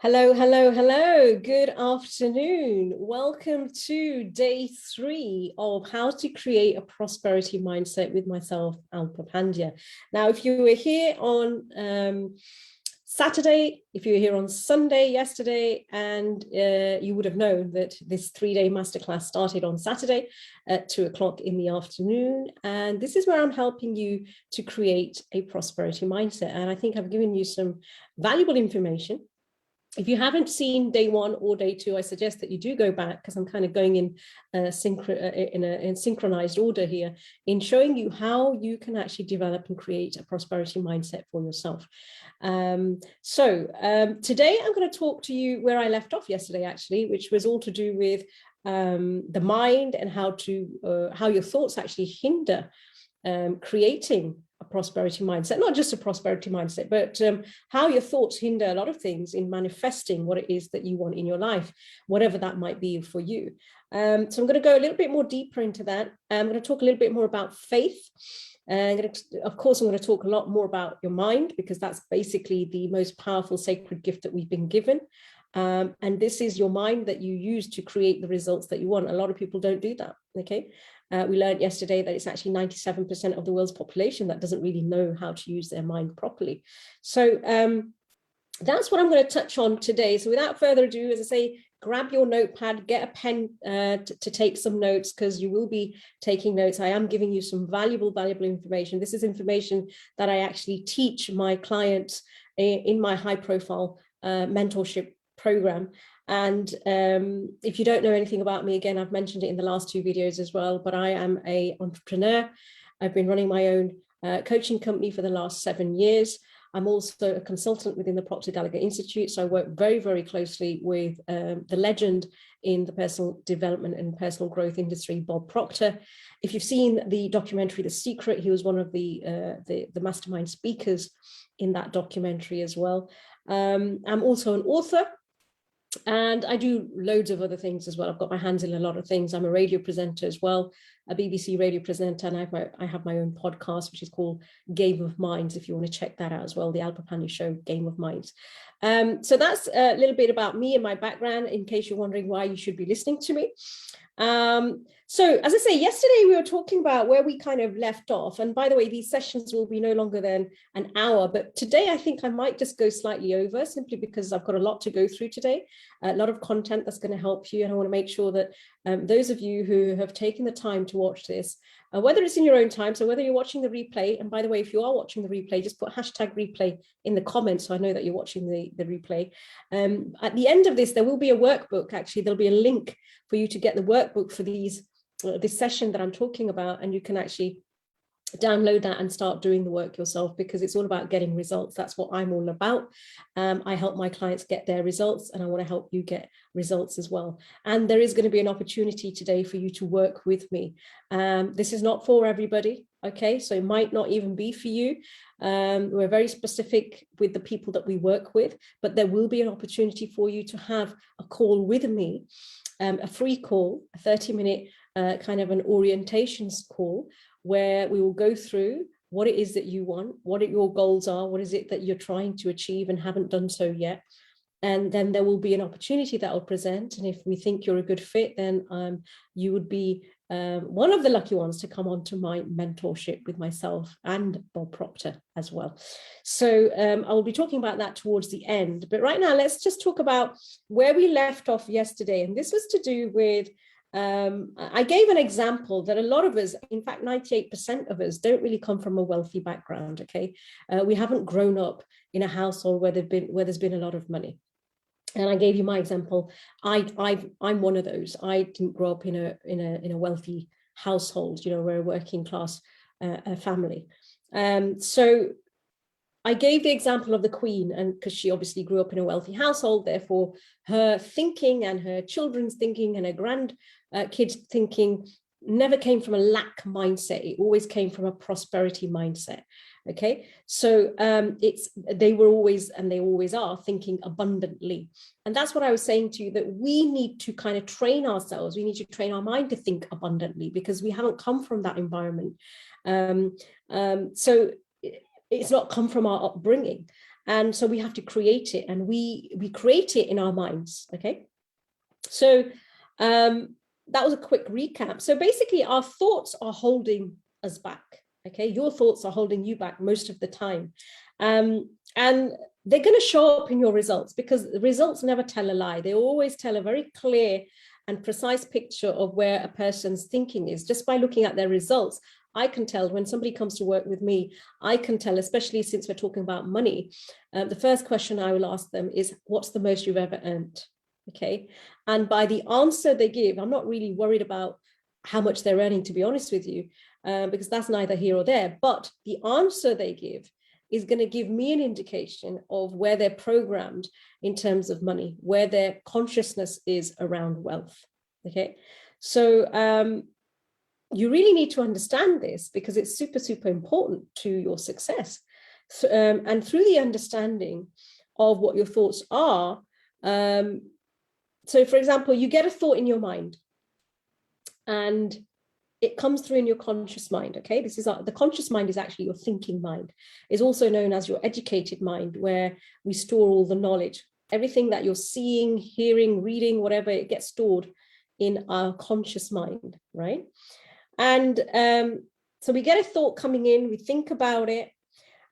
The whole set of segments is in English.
Hello, hello, hello. Good afternoon. Welcome to day 3 of how to create a prosperity mindset with myself, Alpa Pandya. Now, if you were here on Saturday, if you were here on Sunday yesterday, and you would have known that this 3-day masterclass started on Saturday at 2 o'clock in the afternoon. And this is where I'm helping you to create a prosperity mindset. And I think I've given you some valuable information. If you haven't seen day 1 or day 2, I suggest that you do go back, because I'm kind of going in synchronized order here in showing you how you can actually develop and create a prosperity mindset for yourself. Today I'm going to talk to you where I left off yesterday, actually, which was all to do with the mind and how your thoughts actually hinder creating a prosperity mindset, not just a prosperity mindset, but how your thoughts hinder a lot of things in manifesting what it is that you want in your life, whatever that might be for you. So I'm going to go a little bit more deeper into that. I'm going to talk a little bit more about faith. And of course, I'm going to talk a lot more about your mind, because that's basically the most powerful sacred gift that we've been given. And this is your mind that you use to create the results that you want. A lot of people don't do that. Okay. We learned yesterday that it's actually 97% of the world's population that doesn't really know how to use their mind properly. So that's what I'm going to touch on today. So without further ado, as I say, grab your notepad, get a pen to take some notes, because you will be taking notes. I am giving you some valuable information. This is information that I actually teach my clients in my high profile mentorship program. And if you don't know anything about me, again, I've mentioned it in the last 2 videos as well, but I am an entrepreneur. I've been running my own coaching company for the last 7 years. I'm also a consultant within the Proctor Gallagher Institute. So I work very, very closely with the legend in the personal development and personal growth industry, Bob Proctor. If you've seen the documentary, The Secret, he was one of the mastermind speakers in that documentary as well. I'm also an author. And I do loads of other things as well. I've got my hands in a lot of things. I'm a radio presenter as well, a BBC radio presenter, and I have my own podcast, which is called Game of Minds, if you want to check that out as well, the Alpa Pandya Show, Game of Minds. So that's a little bit about me and my background, in case you're wondering why you should be listening to me. So as I say, yesterday we were talking about where we kind of left off. And by the way, these sessions will be no longer than an hour, but today I think I might just go slightly over, simply because I've got a lot to go through today, a lot of content that's going to help you. And I want to make sure that those of you who have taken the time to watch this, whether it's in your own time, so whether you're watching the replay, and by the way, if you are watching the replay, just put #replay in the comments so I know that you're watching the replay. At the end of this, there will be a workbook. Actually, there'll be a link for you to get the workbook for this session that I'm talking about, and you can actually download that and start doing the work yourself, because it's all about getting results. That's what I'm all about. I help my clients get their results, and I want to help you get results as well. And there is going to be an opportunity today for you to work with me. This is not for everybody. Okay, so it might not even be for you. We're very specific with the people that we work with, but there will be an opportunity for you to have a call with me, a free call, a 30-minute kind of an orientations call, where we will go through what it is that you want, what your goals are, what is it that you're trying to achieve and haven't done so yet. And then there will be an opportunity that will present. And if we think you're a good fit, then you would be one of the lucky ones to come on to my mentorship with myself and Bob Proctor as well. So I will be talking about that towards the end. But right now, let's just talk about where we left off yesterday. And this was to do with I gave an example that a lot of us, in fact, 98% of us, don't really come from a wealthy background. Okay, we haven't grown up in a household where there's been a lot of money. And I gave you my example. I'm one of those. I didn't grow up in a wealthy household. You know, we're a working class family. So I gave the example of the Queen, and because she obviously grew up in a wealthy household, therefore her thinking and her children's thinking and her grandkids' thinking never came from a lack mindset. It always came from a prosperity mindset. Okay, so they were always, and they always are, thinking abundantly. And that's what I was saying to you, that we need to kind of train ourselves. We need to train our mind to think abundantly, because we haven't come from that environment. So it's not come from our upbringing. And so we have to create it, and we create it in our minds. Okay. So that was a quick recap. So basically our thoughts are holding us back. Okay. Your thoughts are holding you back most of the time. And they're going to show up in your results, because the results never tell a lie. They always tell a very clear and precise picture of where a person's thinking is. Just by looking at their results, I can tell when somebody comes to work with me, I can tell, especially since we're talking about money, the first question I will ask them is, what's the most you've ever earned? Okay. And by the answer they give, I'm not really worried about how much they're earning, to be honest with you, because that's neither here or there. But the answer they give is going to give me an indication of where they're programmed in terms of money, where their consciousness is around wealth. Okay. So you really need to understand this, because it's super, super important to your success. So, and through the understanding of what your thoughts are, so for example, you get a thought in your mind and it comes through in your conscious mind. Okay, this is the conscious mind is actually your thinking mind. It's also known as your educated mind, where we store all the knowledge. Everything that you're seeing, hearing, reading, whatever, it gets stored in our conscious mind, right? And so we get a thought coming in, we think about it.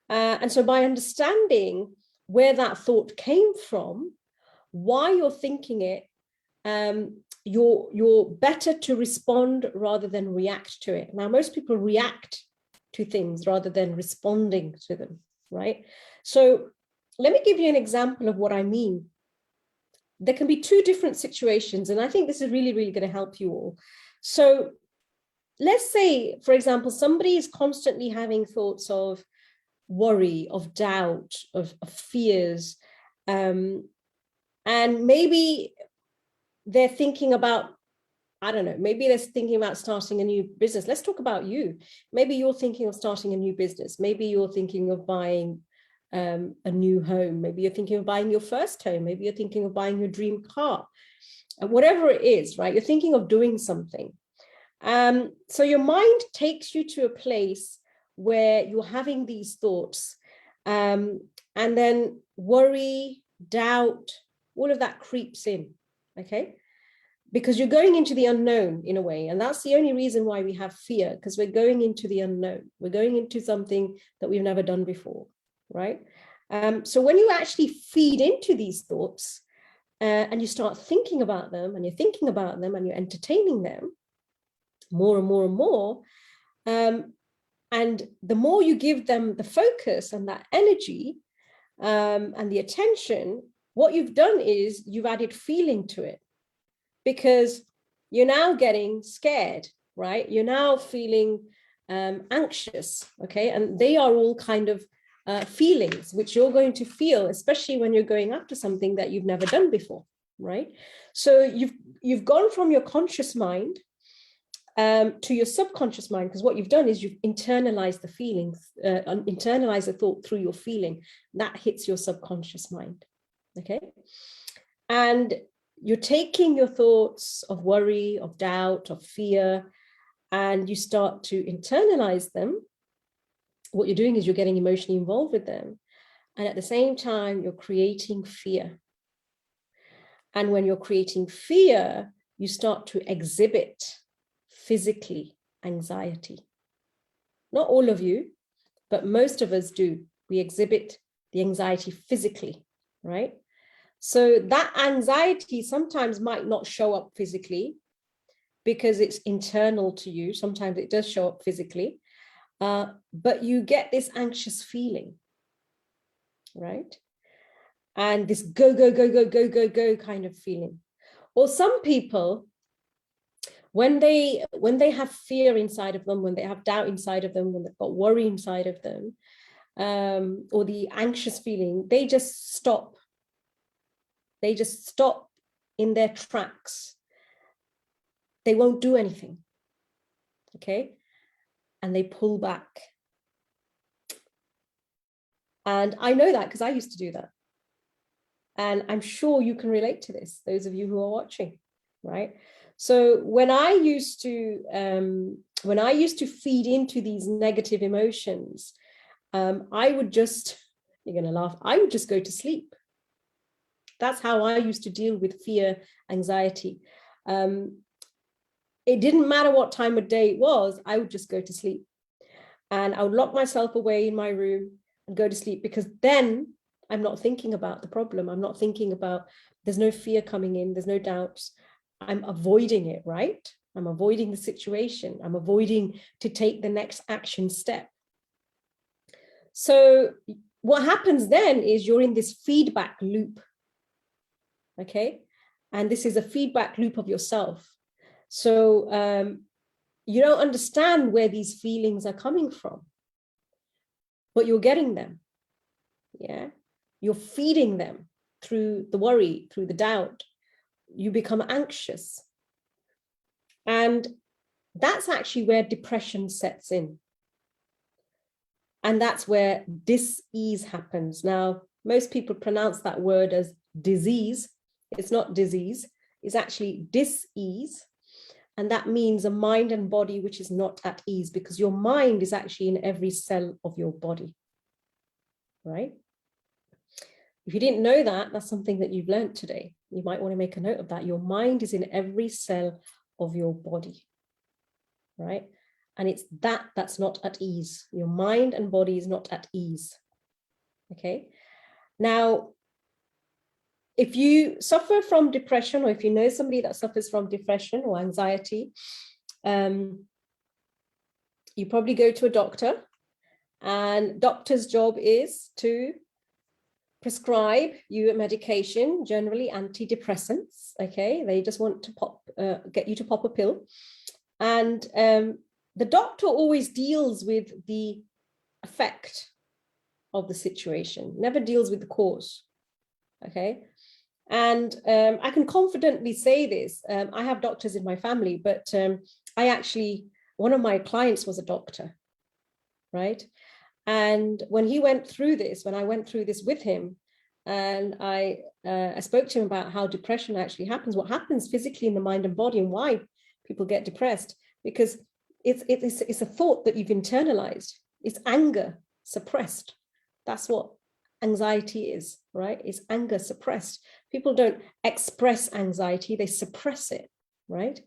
And so by understanding where that thought came from, why you're thinking it, you're better to respond rather than react to it. Now, most people react to things rather than responding to them, right? So let me give you an example of what I mean. There can be two different situations, and I think this is really, really going to help you all. So let's say, for example, somebody is constantly having thoughts of worry, of doubt, of fears, and maybe they're thinking about, I don't know, maybe they're thinking about starting a new business. Let's talk about you. Maybe you're thinking of starting a new business. Maybe you're thinking of buying a new home. Maybe you're thinking of buying your first home. Maybe you're thinking of buying your dream car. Whatever it is, right? You're thinking of doing something. So your mind takes you to a place where you're having these thoughts, and then worry, doubt, all of that creeps in. Okay, because you're going into the unknown in a way. And that's the only reason why we have fear, because we're going into the unknown. We're going into something that we've never done before, right? So when you actually feed into these thoughts and you start thinking about them, and you're thinking about them and you're entertaining them more and more and more, and the more you give them the focus and that energy and the attention, what you've done is you've added feeling to it, because you're now getting scared, right? You're now feeling anxious, okay? And they are all kind of feelings which you're going to feel, especially when you're going after something that you've never done before, right? So you've gone from your conscious mind to your subconscious mind, because what you've done is you've internalized the feelings, internalized the thought through your feeling. That hits your subconscious mind, okay? And you're taking your thoughts of worry, of doubt, of fear, and you start to internalize them. What you're doing is you're getting emotionally involved with them. And at the same time, you're creating fear. And when you're creating fear, you start to exhibit physically anxiety. Not all of you, but most of us do. We exhibit the anxiety physically, right? So that anxiety sometimes might not show up physically because it's internal to you. Sometimes it does show up physically, but you get this anxious feeling, right? And this go, go, go, go, go, go, go kind of feeling. Or some people, when they have fear inside of them, when they have doubt inside of them, when they've got worry inside of them, or the anxious feeling, they just stop. They just stop in their tracks. They won't do anything, okay? And they pull back. And I know that because I used to do that. And I'm sure you can relate to this, those of you who are watching, right? So when I used to feed into these negative emotions, I would just, You're going to laugh. I would just go to sleep. That's how I used to deal with fear, anxiety. It didn't matter what time of day it was, I would just go to sleep. And I would lock myself away in my room and go to sleep, because then I'm not thinking about the problem. I'm not thinking about, there's no fear coming in, there's no doubts. I'm avoiding it, right? I'm avoiding the situation. I'm avoiding to take the next action step. So what happens then is you're in this feedback loop, okay? And this is a feedback loop of yourself. So you don't understand where these feelings are coming from, but you're getting them, yeah? You're feeding them through the worry, through the doubt. You become anxious. And that's actually where depression sets in. And that's where dis-ease happens. Now, most people pronounce that word as disease. It's not disease, it's actually dis-ease. And that means a mind and body which is not at ease, because your mind is actually in every cell of your body, right? If you didn't know that, that's something that you've learned today. You might want to make a note of that. Your mind is in every cell of your body, right? And it's that's not at ease. Your mind and body is not at ease, okay? Now, if you suffer from depression, or if you know somebody that suffers from depression or anxiety, you probably go to a doctor, and doctor's job is to prescribe you a medication, generally antidepressants, okay? They just want to get you to pop a pill. And the doctor always deals with the effect of the situation, never deals with the cause, okay? And I can confidently say this. I have doctors in my family, but one of my clients was a doctor, right? And when he went through this, when I went through this with him, and I spoke to him about how depression actually happens, what happens physically in the mind and body, and why people get depressed, because it's a thought that you've internalized. It's anger suppressed. That's what anxiety is, right? It's anger suppressed. People don't express anxiety, they suppress it, right?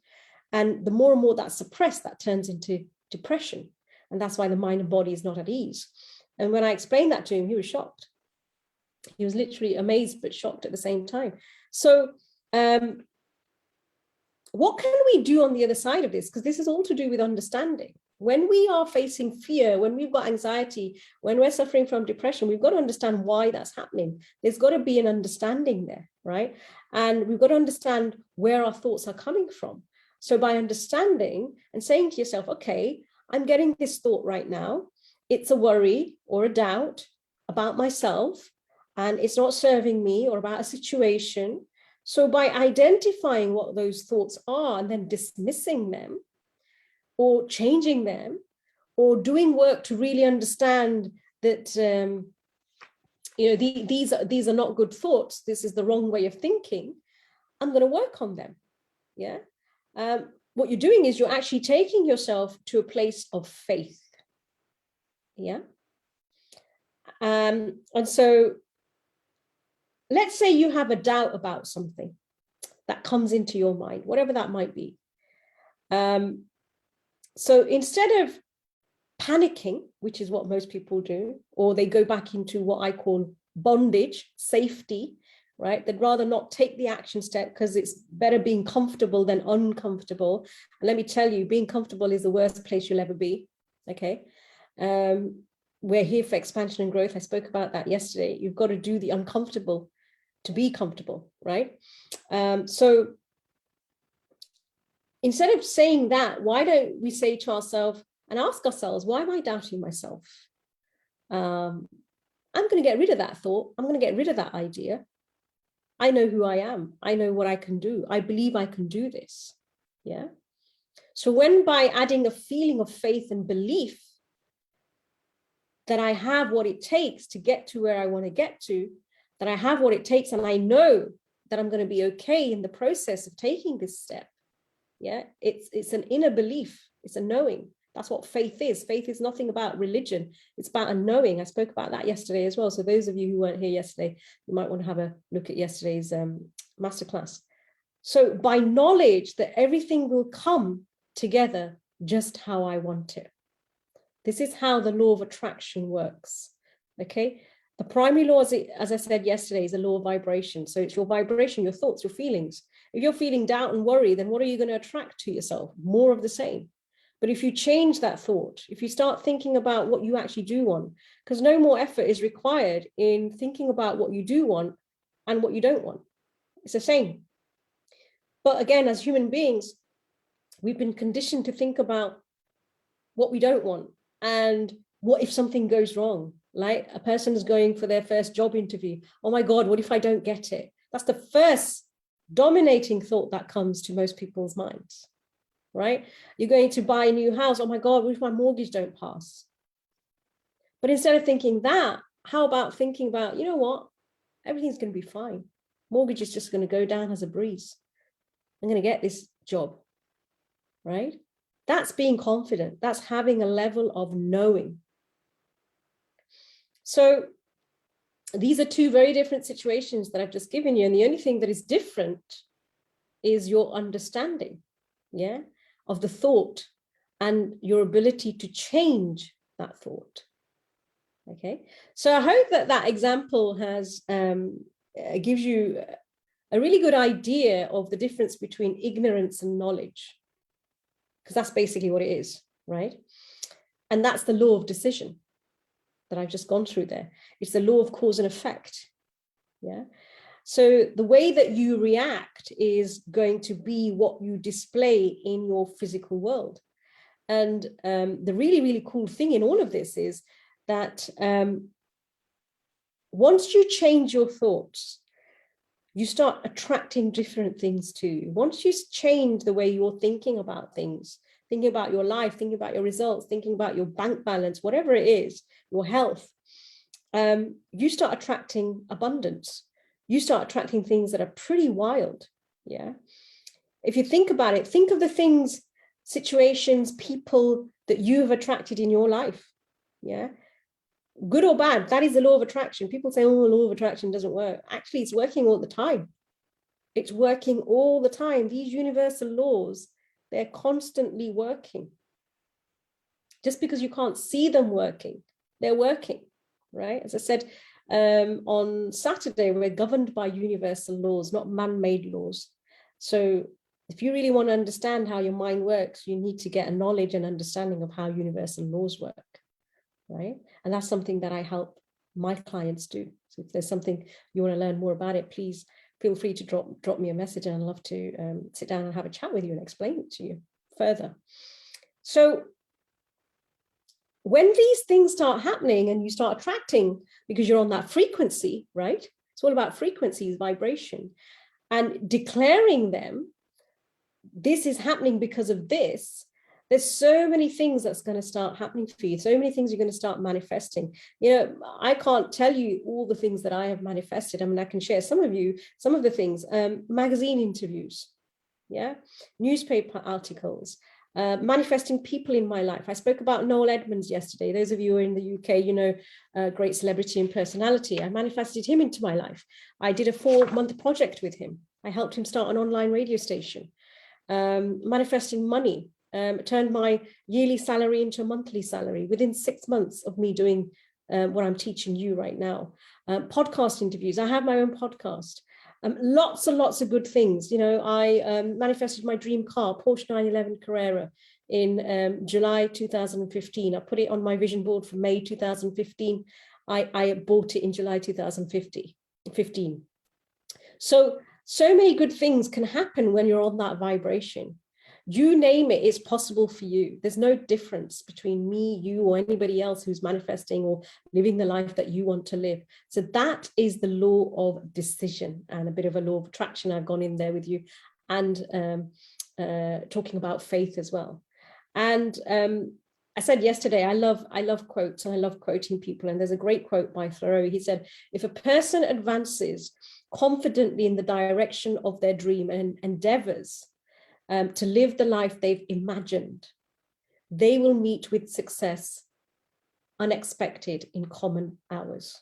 And the more and more that's suppressed, that turns into depression. And that's why the mind and body is not at ease. And when I explained that to him, he was shocked. He was literally amazed, but shocked at the same time. So what can we do on the other side of this? Because this is all to do with understanding. When we are facing fear, when we've got anxiety, when we're suffering from depression, we've got to understand why that's happening. There's got to be an understanding there, right? And we've got to understand where our thoughts are coming from. So by understanding and saying to yourself, okay, I'm getting this thought right now. It's a worry or a doubt about myself, and it's not serving me, or about a situation. So by identifying what those thoughts are and then dismissing them, or changing them, or doing work to really understand that these are not good thoughts, this is the wrong way of thinking, I'm going to work on them. Yeah. What you're doing is you're actually taking yourself to a place of faith. Yeah. And so let's say you have a doubt about something that comes into your mind, whatever that might be. So instead of panicking, which is what most people do, or they go back into what I call bondage, safety, right? They'd rather not take the action step because it's better being comfortable than uncomfortable. And let me tell you, being comfortable is the worst place you'll ever be, okay? We're here for expansion and growth. I spoke about that yesterday. You've got to do the uncomfortable to be comfortable, right? So instead of saying that, why don't we say to ourselves and ask ourselves, why am I doubting myself? I'm going to get rid of that thought. I'm going to get rid of that idea. I know who I am. I know what I can do. I believe I can do this. Yeah. So when by adding a feeling of faith and belief that I have what it takes to get to where I want to get to, that I have what it takes, and I know that I'm going to be okay in the process of taking this step. Yeah, it's an inner belief. It's a knowing. That's what faith is. Faith is nothing about religion. It's about a knowing. I spoke about that yesterday as well. So those of you who weren't here yesterday, you might want to have a look at yesterday's masterclass. So by knowledge that everything will come together just how I want it. This is how the law of attraction works. Okay. The primary law, as I said yesterday, is a law of vibration. So it's your vibration, your thoughts, your feelings. If you're feeling doubt and worry, then what are you going to attract to yourself? More of the same. But if you change that thought, if you start thinking about what you actually do want, because no more effort is required in thinking about what you do want and what you don't want. It's the same. But again, as human beings, we've been conditioned to think about what we don't want and what if something goes wrong. Like a person is going for their first job interview. Oh my God, what if I don't get it? That's the first dominating thought that comes to most people's minds, right? You're going to buy a new house. Oh my God, what if my mortgage don't pass? But instead of thinking that, how about thinking about, you know what? Everything's going to be fine. Mortgage is just going to go down as a breeze. I'm going to get this job, right? That's being confident. That's having a level of knowing. So these are two very different situations that I've just given you. And the only thing that is different is your understanding, yeah, of the thought and your ability to change that thought. Okay, so I hope that that example has gives you a really good idea of the difference between ignorance and knowledge, because that's basically what it is, right? And that's the law of decision that I've just gone through there. It's the law of cause and effect. Yeah. So the way that you react is going to be what you display in your physical world. And the really, really cool thing in all of this is that once you change your thoughts, you start attracting different things too. Once you change the way you're thinking about things, thinking about your life, thinking about your results, thinking about your bank balance, whatever it is, your health, you start attracting abundance. You start attracting things that are pretty wild. Yeah. If you think about it, think of the things, situations, people that you have attracted in your life. Yeah. Good or bad, that is the law of attraction. People say, oh, the law of attraction doesn't work. Actually, it's working all the time. It's working all the time. These universal laws, they're constantly working. Just because you can't see them working, they're working, right? As I said, on Saturday, we're governed by universal laws, not man-made laws. So if you really want to understand how your mind works, you need to get a knowledge and understanding of how universal laws work. Right? And that's something that I help my clients do. So if there's something you want to learn more about it, please feel free to drop me a message, and I'd love to sit down and have a chat with you and explain it to you further. So when these things start happening and you start attracting, because you're on that frequency, right? It's all about frequencies, vibration, and declaring them, this is happening because of this. There's so many things that's going to start happening for you. So many things you're going to start manifesting. You know, I can't tell you all the things that I have manifested. I mean, I can share some of the things, magazine interviews, yeah, newspaper articles, manifesting people in my life. I spoke about Noel Edmonds yesterday. Those of you who are in the UK, you know, great celebrity and personality. I manifested him into my life. I did a 4-month project with him. I helped him start an online radio station. Manifesting money. Turned my yearly salary into a monthly salary within 6 months of me doing what I'm teaching you right now. Podcast interviews. I have my own podcast. Lots and lots of good things. You know, I manifested my dream car, Porsche 911 Carrera, in July 2015. I put it on my vision board for May 2015. I bought it in July 2015. So many good things can happen when you're on that vibration. You name it, it's possible for you. There's no difference between me, you, or anybody else who's manifesting or living the life that you want to live. So that is the law of decision, and a bit of a law of attraction. I've gone in there with you, and talking about faith as well. And I said yesterday, I love quotes, and I love quoting people. And there's a great quote by Thoreau. He said, if a person advances confidently in the direction of their dream and endeavors to live the life they've imagined, they will meet with success unexpected in common hours.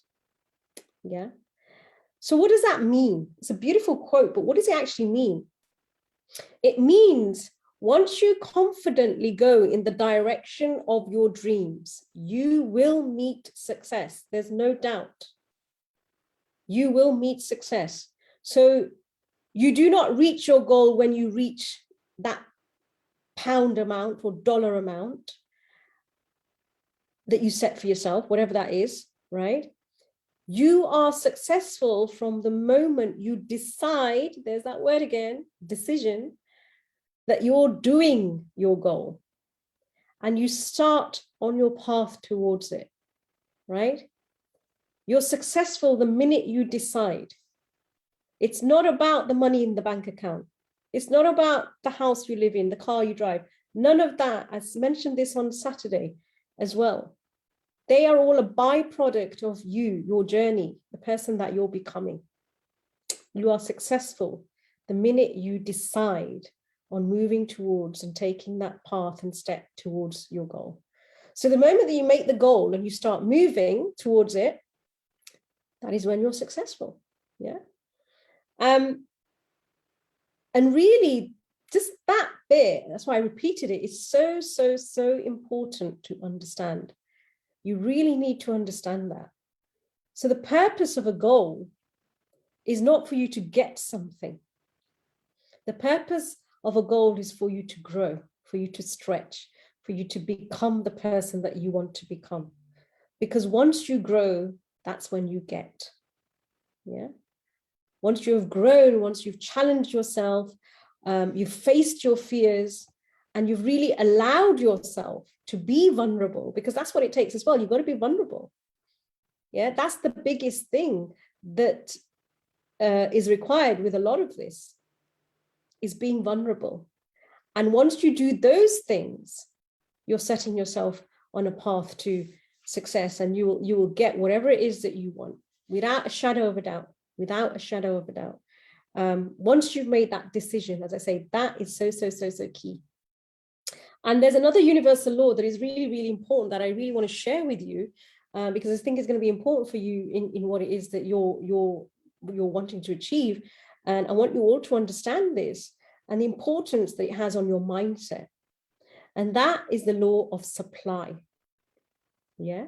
Yeah. So what does that mean? It's a beautiful quote, but what does it actually mean? It means once you confidently go in the direction of your dreams, you will meet success. There's no doubt. You will meet success. So you do not reach your goal when you reach that pound amount or dollar amount that you set for yourself, whatever that is, right? You are successful from the moment you decide, there's that word again, decision, that you're doing your goal and you start on your path towards it, right? You're successful the minute you decide. It's not about the money in the bank account. It's not about the house you live in, the car you drive. None of that. I mentioned this on Saturday as well. They are all a byproduct of you, your journey, the person that you're becoming. You are successful the minute you decide on moving towards and taking that path and step towards your goal. So the moment that you make the goal and you start moving towards it, that is when you're successful. Yeah. And really just that bit, that's why I repeated it, is so, so, so important to understand. You really need to understand that. So the purpose of a goal is not for you to get something. The purpose of a goal is for you to grow, for you to stretch, for you to become the person that you want to become. Because once you grow, that's when you get. Yeah. Once you have grown, once you've challenged yourself, you've faced your fears, and you've really allowed yourself to be vulnerable, because that's what it takes as well. You've got to be vulnerable. Yeah, that's the biggest thing that is required with a lot of this, is being vulnerable. And once you do those things, you're setting yourself on a path to success, and you will get whatever it is that you want without a shadow of a doubt, without a shadow of a doubt. Once you've made that decision, as I say, that is so, so, so, so key. And there's another universal law that is really, really important that I really want to share with you, because I think it's going to be important for you in what it is that you're wanting to achieve. And I want you all to understand this and the importance that it has on your mindset. And that is the law of supply. Yeah.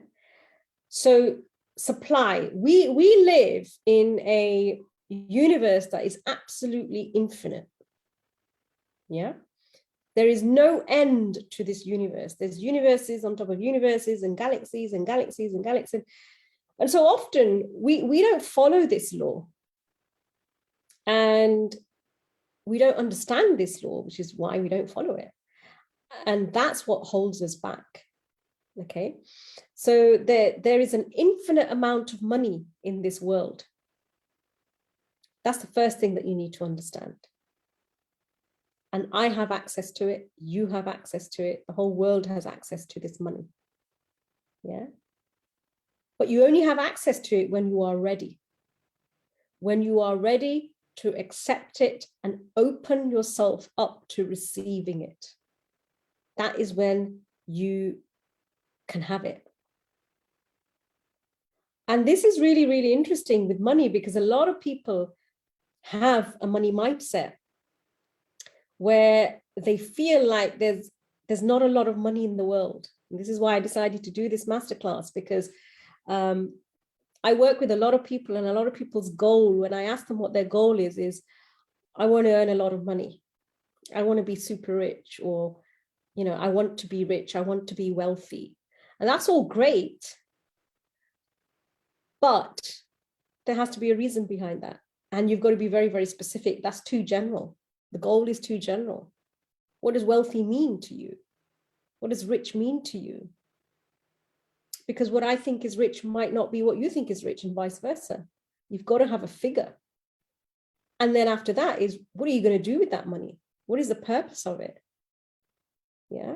So supply, we live in a universe that is absolutely infinite. Yeah. There is no end to this universe. There's universes on top of universes and galaxies and galaxies and galaxies. And so often we don't follow this law. And we don't understand this law, which is why we don't follow it. And that's what holds us back. Okay. So there is an infinite amount of money in this world. That's the first thing that you need to understand. And I have access to it. You have access to it. The whole world has access to this money. Yeah. But you only have access to it when you are ready. When you are ready to accept it and open yourself up to receiving it. That is when you can have it. And this is really, really interesting with money, because a lot of people have a money mindset where they feel like there's not a lot of money in the world. And this is why I decided to do this masterclass, because I work with a lot of people, and a lot of people's goal, when I ask them what their goal is I want to earn a lot of money. I want to be super rich, or, you know, I want to be rich. I want to be wealthy. And that's all great. But there has to be a reason behind that. And you've got to be very, very specific. That's too general. The goal is too general. What does wealthy mean to you? What does rich mean to you? Because what I think is rich might not be what you think is rich, and vice versa. You've got to have a figure. And then after that is, what are you going to do with that money? What is the purpose of it? Yeah.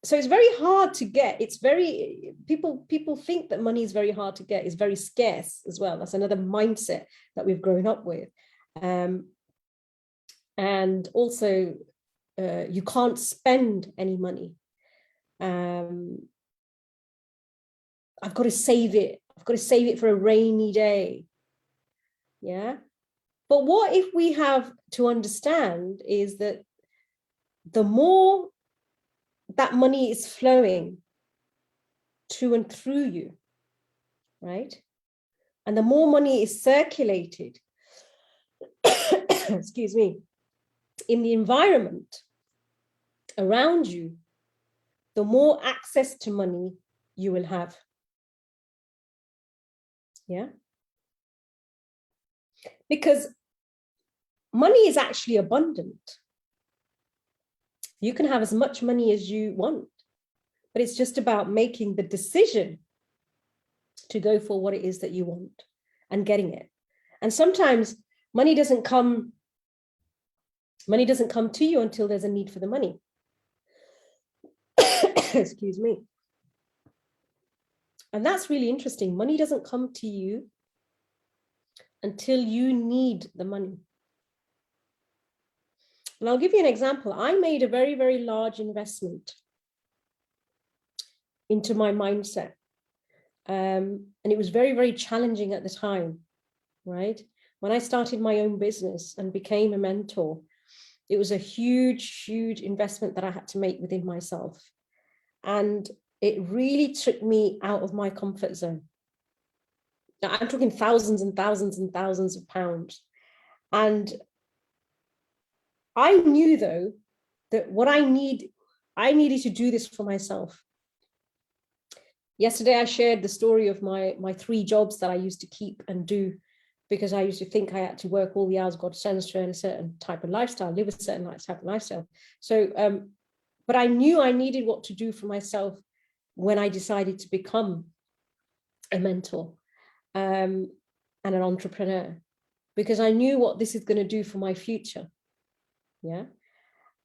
So it's very hard to get. It's very, people think that money is very hard to get. It's very scarce as well. That's another mindset that we've grown up with. And also you can't spend any money. I've got to save it. I've got to save it for a rainy day. Yeah. But what if we have to understand is that the more that money is flowing to and through you, right? And the more money is circulated, excuse me, in the environment around you, the more access to money you will have. Yeah. Because money is actually abundant. You can have as much money as you want, but it's just about making the decision to go for what it is that you want and getting it. And sometimes money doesn't come to you until there's a need for the money. Excuse me. And that's really interesting. Money doesn't come to you until you need the money. And I'll give you an example. I made a very, very large investment into my mindset. And it was very, very challenging at the time, right? When I started my own business and became a mentor, it was a huge, huge investment that I had to make within myself. And it really took me out of my comfort zone. Now, I'm talking thousands and thousands and thousands of pounds. And I knew, though, that what I needed to do this for myself. Yesterday, I shared the story of my 3 jobs that I used to keep and do because I used to think I had to work all the hours God sends to earn a certain type of lifestyle, live a certain type of lifestyle. So, but I knew I needed what to do for myself when I decided to become a mentor and an entrepreneur, because I knew what this is going to do for my future. Yeah.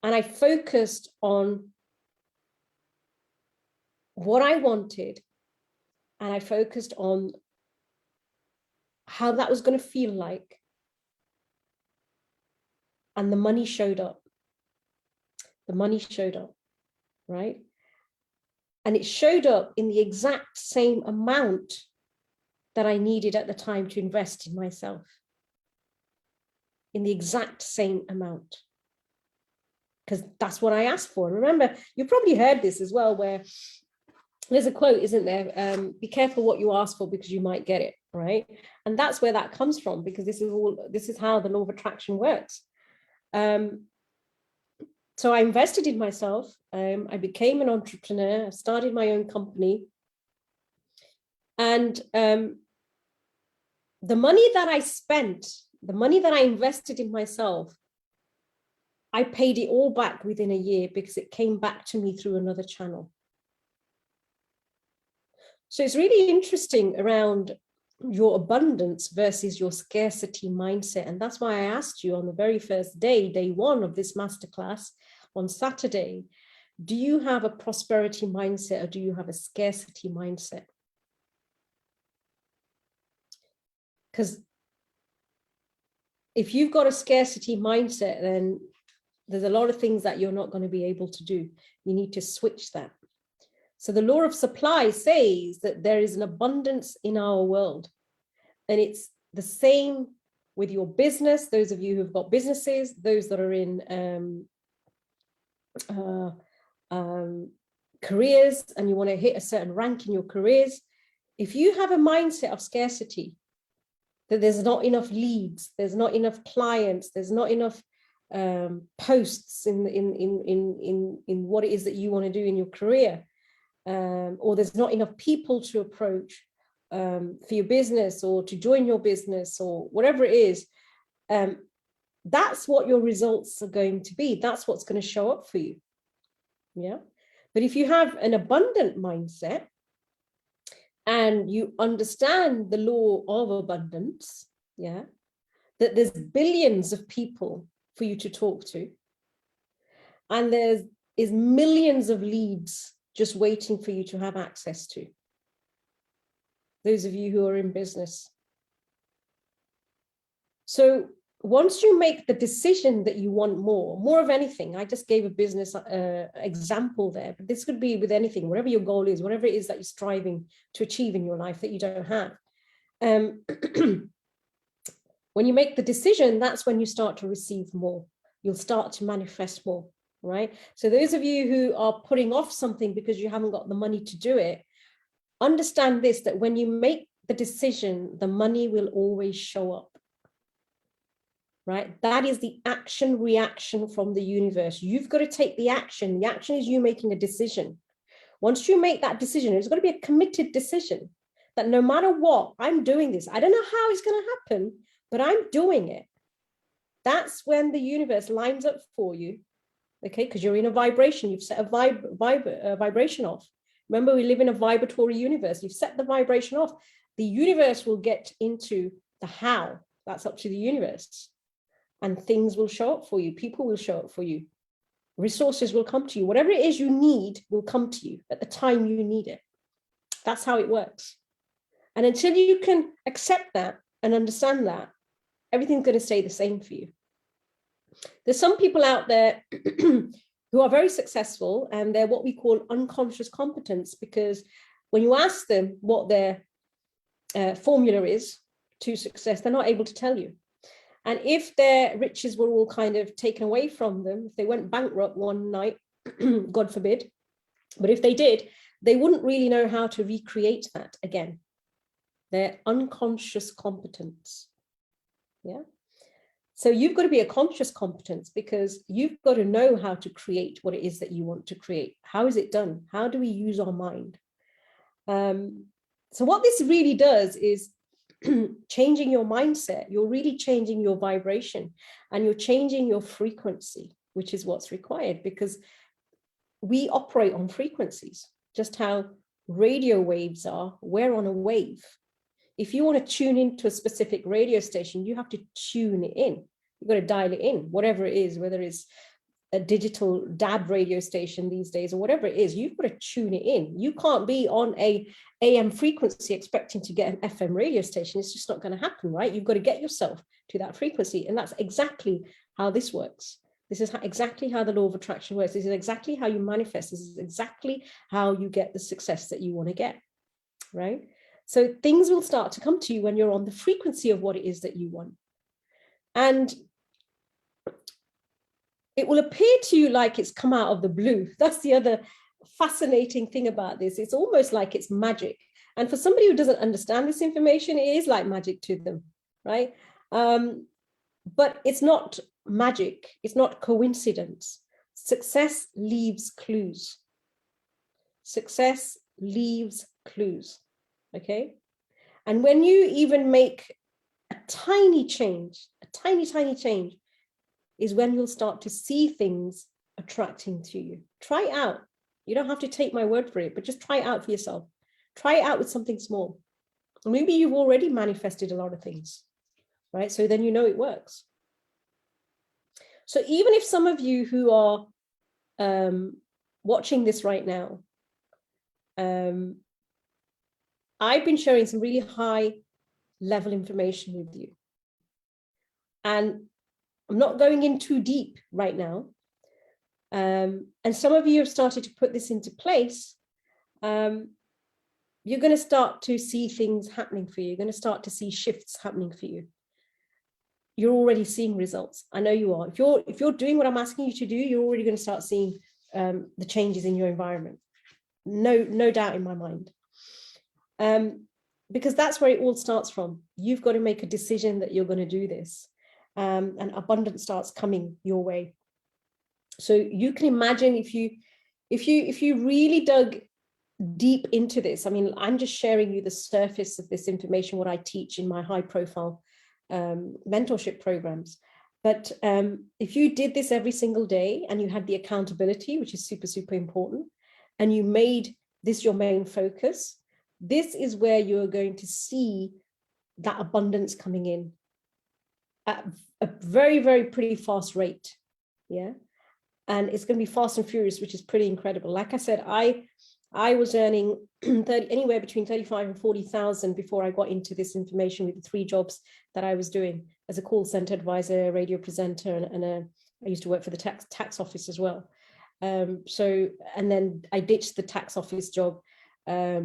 And I focused on what I wanted, and I focused on how that was going to feel like. And the money showed up. The money showed up, right? And it showed up in the exact same amount that I needed at the time to invest in myself. In the exact same amount. Because that's what I asked for. And remember, you probably heard this as well, where there's a quote, isn't there? Be careful what you ask for because you might get it, right? And that's where that comes from, because this is how the law of attraction works. So I invested in myself. I became an entrepreneur. I started my own company. And the money that I spent, the money that I invested in myself, I paid it all back within a year because it came back to me through another channel. So it's really interesting around your abundance versus your scarcity mindset. And that's why I asked you on the very first day, day 1 of this masterclass on Saturday, do you have a prosperity mindset or do you have a scarcity mindset? Because if you've got a scarcity mindset, then there's a lot of things that you're not going to be able to do. You need to switch that. So the law of supply says that there is an abundance in our world. And it's the same with your business. Those of you who've got businesses, those that are in careers and you want to hit a certain rank in your careers, if you have a mindset of scarcity, that there's not enough leads, there's not enough clients, there's not enough posts in what it is that you want to do in your career, or there's not enough people to approach for your business or to join your business or whatever it is, that's what your results are going to be. That's what's going to show up for you. Yeah. But if you have an abundant mindset and you understand the law of abundance, yeah, that there's billions of people for you to talk to, and there is millions of leads just waiting for you to have access to. Those of you who are in business. So once you make the decision that you want more of anything, I just gave a business example there, but this could be with anything, whatever your goal is, whatever it is that you're striving to achieve in your life that you don't have. When you make the decision, that's when you start to receive more. You'll start to manifest more, right? So those of you who are putting off something because you haven't got the money to do it, understand this, that when you make the decision, the money will always show up. Right? That is the action reaction from the universe. You've got to take the action. The action is you making a decision. Once you make that decision, it's got to be a committed decision that no matter what, I'm doing this. I don't know how it's going to happen, but I'm doing it. That's when the universe lines up for you. Okay, because you're in a vibration. You've set a vibration off. Remember, we live in a vibratory universe. You've set the vibration off. The universe will get into the how. That's up to the universe. And things will show up for you. People will show up for you. Resources will come to you. Whatever it is you need will come to you at the time you need it. That's how it works. And until you can accept that and understand that, everything's going to stay the same for you. There's some people out there who are very successful, and they're what we call unconscious competence, because when you ask them what their formula is to success, they're not able to tell you. And if their riches were all kind of taken away from them, if they went bankrupt one night, God forbid, but if they did, they wouldn't really know how to recreate that again. Their unconscious competence. Yeah. So you've got to be a conscious competence, because you've got to know how to create what it is that you want to create. How is it done? How do we use our mind? So what this really does is changing your mindset. You're really changing your vibration, and you're changing your frequency, which is what's required, because we operate on frequencies. Just how radio waves are, we're on a wave. If you want to tune into a specific radio station, you have to tune it in. You've got to dial it in, whatever it is, whether it's a digital DAB radio station these days or whatever it is, you've got to tune it in. You can't be on a AM frequency expecting to get an FM radio station. It's just not going to happen, right? You've got to get yourself to that frequency. And that's exactly how this works. This is exactly how the law of attraction works. This is exactly how you manifest. This is exactly how you get the success that you want to get, right? So things will start to come to you when you're on the frequency of what it is that you want. And it will appear to you like it's come out of the blue. That's the other fascinating thing about this. It's almost like it's magic. And for somebody who doesn't understand this information, it is like magic to them, right? But it's not magic. It's not coincidence. Success leaves clues. Success leaves clues, okay? And when you even make a tiny change, a tiny change, is when you'll start to see things attracting to you. Try it out. You don't have to take my word for it, but just try it out for yourself. Try it out with something small. Maybe you've already manifested a lot of things, right? So then you know it works. So even if some of you who are watching this right now, I've been sharing some really high level information with you. And I'm not going in too deep right now. And some of you have started to put this into place. You're going to start to see things happening for you. You're going to start to see shifts happening for you. You're already seeing results. I know you are. If you're doing what I'm asking you to do, you're already going to start seeing the changes in your environment. No doubt in my mind. Because that's where it all starts from. You've got to make a decision that you're going to do this. And abundance starts coming your way. So you can imagine if you really dug deep into this. I mean, I'm just sharing you the surface of this information, what I teach in my high profile mentorship programs. But if you did this every single day and you had the accountability, which is super important, and you made this your main focus, this is where you're going to see that abundance coming in at a very pretty fast rate. Yeah. And it's going to be fast and furious, which is pretty incredible. Like I said, I I was earning 30, anywhere between 35 and 40,000 before I got into this information with the 3 jobs that I was doing as a call center advisor, radio presenter, and I used to work for the tax office as well. And then I ditched the tax office job a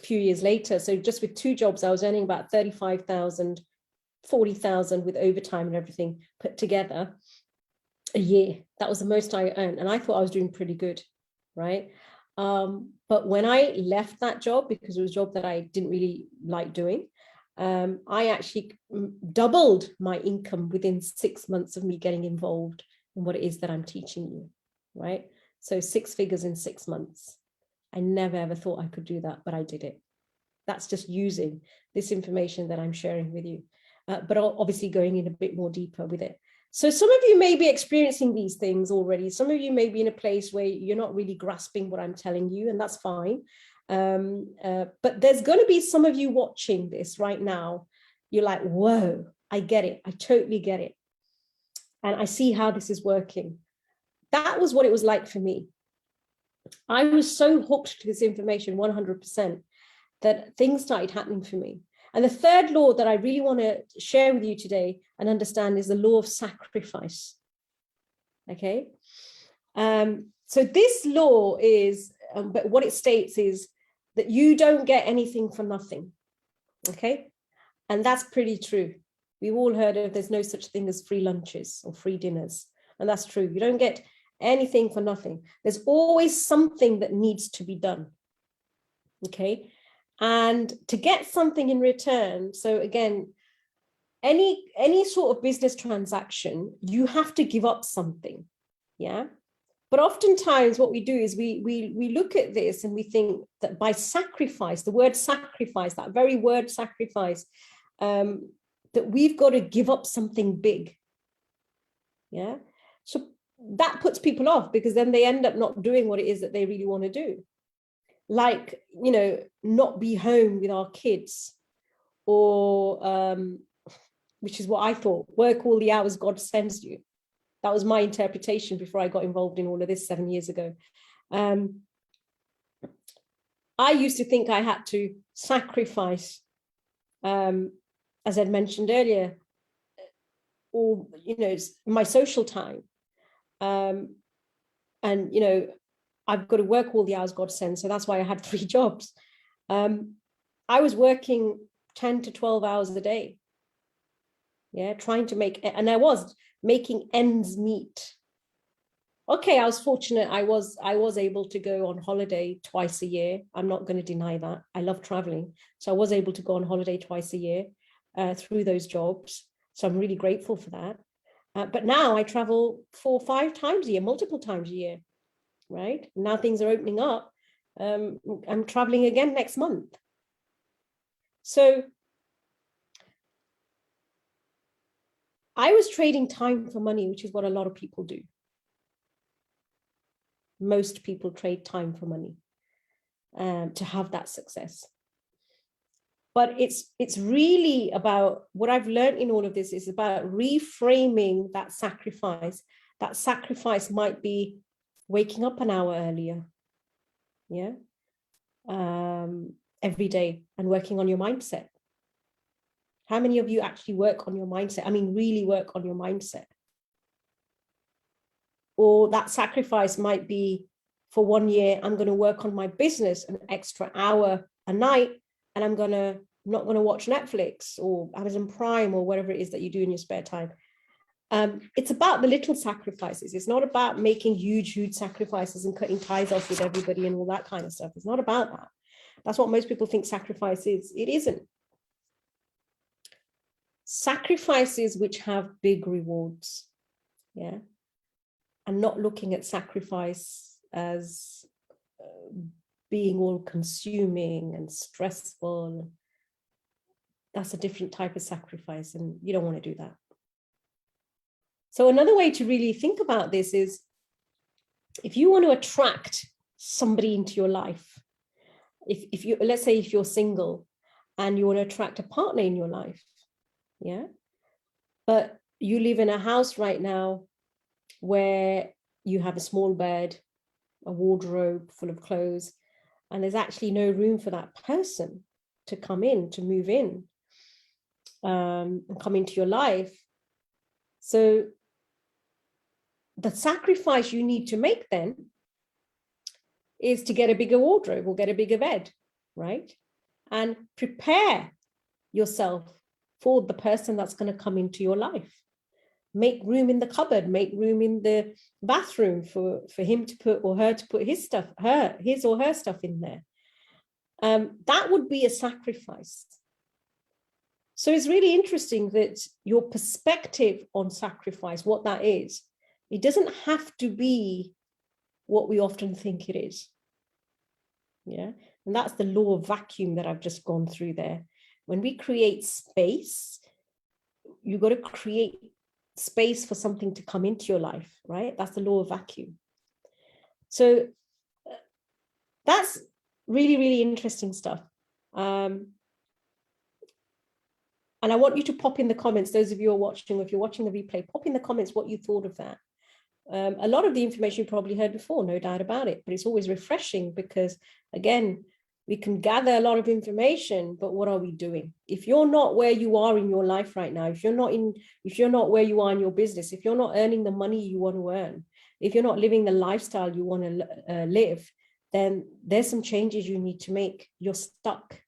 few years later. So just with 2 jobs, I was earning about 35,000, 40,000 with overtime and everything put together a year. That was the most I earned. And I thought I was doing pretty good, right? But when I left that job, because it was a job that I didn't really like doing, I actually doubled my income within 6 months of me getting involved in what it is that I'm teaching you, right? So 6 figures in 6 months. I never ever thought I could do that, but I did it. That's just using this information that I'm sharing with you, but obviously going in a bit more deeper with it. So some of you may be experiencing these things already. Some of you may be in a place where you're not really grasping what I'm telling you, and that's fine. But there's going to be some of you watching this right now. You're like, whoa, I get it. I totally get it. And I see how this is working. That was what it was like for me. I was so hooked to this information 100% that things started happening for me. And the third law that I really want to share with you today and understand is the law of sacrifice. Okay. So this law is, but what it states is that you don't get anything for nothing. Okay. And that's pretty true. We've all heard of there's no such thing as free lunches or free dinners. And that's true. You don't get anything for nothing. There's always something that needs to be done. Okay. And to get something in return, so again, any sort of business transaction, you have to give up something. Yeah. But oftentimes what we do is we look at this and we think that by sacrifice, the word sacrifice, that very word sacrifice, that we've got to give up something big. Yeah. So that puts people off, because then they end up not doing what it is that they really want to do. Like, you know, not be home with our kids, or which is what I thought, work all the hours God sends you. That was my interpretation before I got involved in all of this 7 years ago. I used to think I had to sacrifice, as I'd mentioned earlier, or, you know, my social time. And, you know, I've got to work all the hours God sends. So that's why I had 3 jobs. I was working 10 to 12 hours a day. Yeah, trying to make, and I was making ends meet. Okay, I was fortunate. I was able to go on holiday twice a year. I'm not going to deny that. I love traveling. So I was able to go on holiday twice a year through those jobs. So I'm really grateful for that. But now I travel 4 or 5 times a year, multiple times a year, right? Now things are opening up. I'm traveling again next month. So I was trading time for money, which is what a lot of people do. Most people trade time for money to have that success. But it's really about, what I've learned in all of this is about reframing that sacrifice. That sacrifice might be waking up an hour earlier, yeah, every day, and working on your mindset. How many of you actually work on your mindset? I mean, really work on your mindset. Or that sacrifice might be, for 1 year, I'm going to work on my business an extra hour a night, and I'm not going to watch Netflix or Amazon Prime or whatever it is that you do in your spare time. It's about the little sacrifices. It's not about making huge sacrifices and cutting ties off with everybody and all that kind of stuff. It's not about that. That's what most people think sacrifice is. It isn't. Sacrifices which have big rewards, yeah, and not looking at sacrifice as being all consuming and stressful. That's a different type of sacrifice, and you don't want to do that. So another way to really think about this is, if you want to attract somebody into your life, if you, let's say if you're single and you want to attract a partner in your life, yeah, but you live in a house right now where you have a small bed, a wardrobe full of clothes, and there's actually no room for that person to come in, to move in, and come into your life. So the sacrifice you need to make then is to get a bigger wardrobe or get a bigger bed, right? And prepare yourself for the person that's going to come into your life. Make room in the cupboard, make room in the bathroom for him to put, or her to put his stuff, his or her stuff in there. That would be a sacrifice. So it's really interesting that your perspective on sacrifice, what that is, it doesn't have to be what we often think it is. Yeah, and that's the law of vacuum that I've just gone through there. When we create space, you've got to create space for something to come into your life, right? That's the law of vacuum. So that's really, really interesting stuff. And I want you to pop in the comments, those of you who are watching, if you're watching the replay, pop in the comments what you thought of that. A lot of the information you probably heard before, no doubt about it, but it's always refreshing because, again, we can gather a lot of information, but what are we doing? If you're not where you are in your life right now, if you're not where you are in your business, if you're not earning the money you want to earn, if you're not living the lifestyle you want to live, then there's some changes you need to make. You're stuck.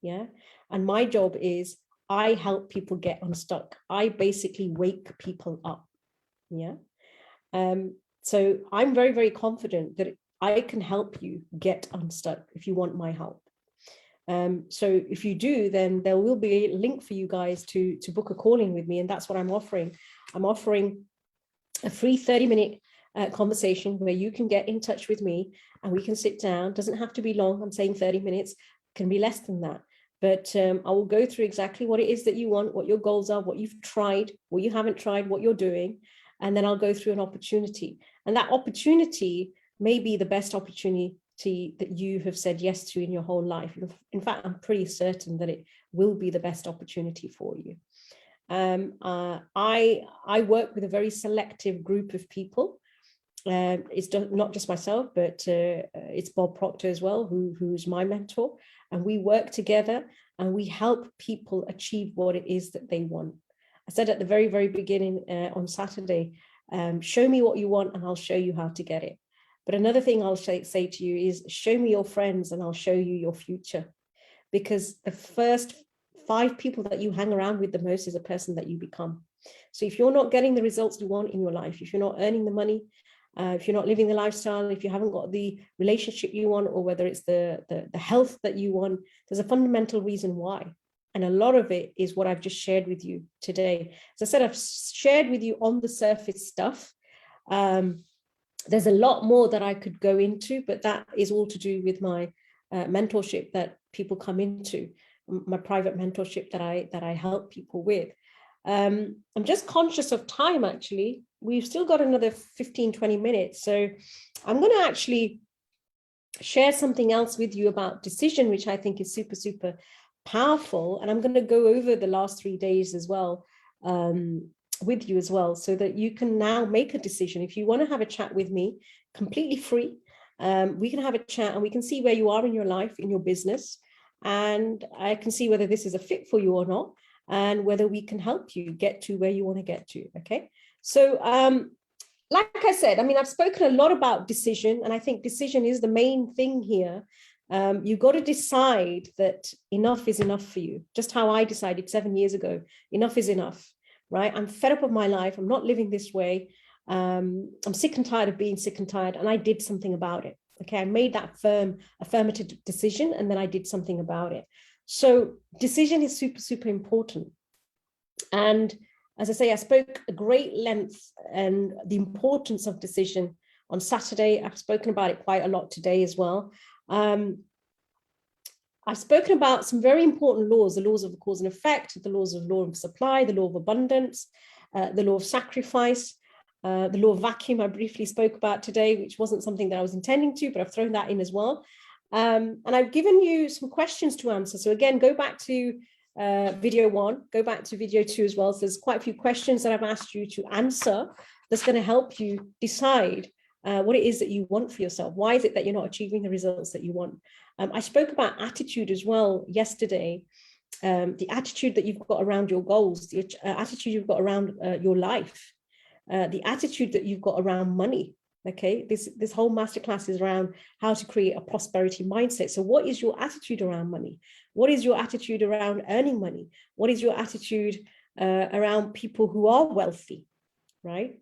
Yeah. And my job is I help people get unstuck. I basically wake people up. Yeah. So I'm very, very confident that I can help you get unstuck if you want my help. So if you do, then there will be a link for you guys to book a calling with me. And that's what I'm offering. I'm offering a free 30-minute conversation where you can get in touch with me and we can sit down. Doesn't have to be long. I'm saying 30 minutes, can be less than that. But I will go through exactly what it is that you want, what your goals are, what you've tried, what you haven't tried, what you're doing. And then I'll go through an opportunity. And that opportunity may be the best opportunity that you have said yes to in your whole life. In fact, I'm pretty certain that it will be the best opportunity for you. I work with a very selective group of people. It's not just myself, but it's Bob Proctor as well, who's my mentor. And we work together and we help people achieve what it is that they want. I said at the very, very beginning on Saturday, show me what you want and I'll show you how to get it. But another thing I'll say to you is show me your friends and I'll show you your future. Because the first 5 people that you hang around with the most is a person that you become. So if you're not getting the results you want in your life, if you're not earning the money, if you're not living the lifestyle, if you haven't got the relationship you want, or whether it's the health that you want, there's a fundamental reason why. And a lot of it is what I've just shared with you today. As I said, I've shared with you on the surface stuff. There's a lot more that I could go into, but that is all to do with my mentorship that people come into, my private mentorship that I help people with. I'm just conscious of time, actually. We've still got another 15, 20 minutes. So I'm going to actually share something else with you about decision, which I think is super, super powerful. And I'm going to go over the last 3 days as well with you as well, so that you can now make a decision. If you want to have a chat with me, completely free, we can have a chat and we can see where you are in your life, in your business. And I can see whether this is a fit for you or not, and whether we can help you get to where you want to get to. Okay. So like I said, I mean, I've spoken a lot about decision, and I think decision is the main thing here. You've got to decide that enough is enough for you. Just how I decided 7 years ago, enough is enough, right? I'm fed up of my life. I'm not living this way. I'm sick and tired of being sick and tired. And I did something about it. Okay. I made that affirmative decision, and then I did something about it. So decision is super, super important. And as I say, I spoke a great length and the importance of decision on Saturday. I've spoken about it quite a lot today as well. I've spoken about some very important laws, the laws of cause and effect, the laws of law of supply, the law of abundance, the law of sacrifice, the law of vacuum I briefly spoke about today, which wasn't something that I was intending to, but I've thrown that in as well. And I've given you some questions to answer. So again, go back to video 1, go back to video 2 as well. So there's quite a few questions that I've asked you to answer that's going to help you decide what it is that you want for yourself. Why is it that you're not achieving the results that you want? I spoke about attitude as well yesterday. The attitude that you've got around your goals, the attitude you've got around your life, the attitude that you've got around money. Okay, this whole masterclass is around how to create a prosperity mindset. So what is your attitude around money? What is your attitude around earning money? What is your attitude around people who are wealthy, right?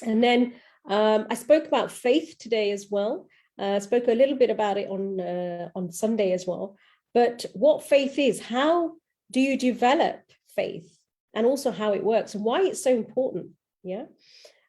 And then I spoke about faith today as well. I spoke a little bit about it on Sunday as well. But what faith is, how do you develop faith, and also how it works and why it's so important, yeah?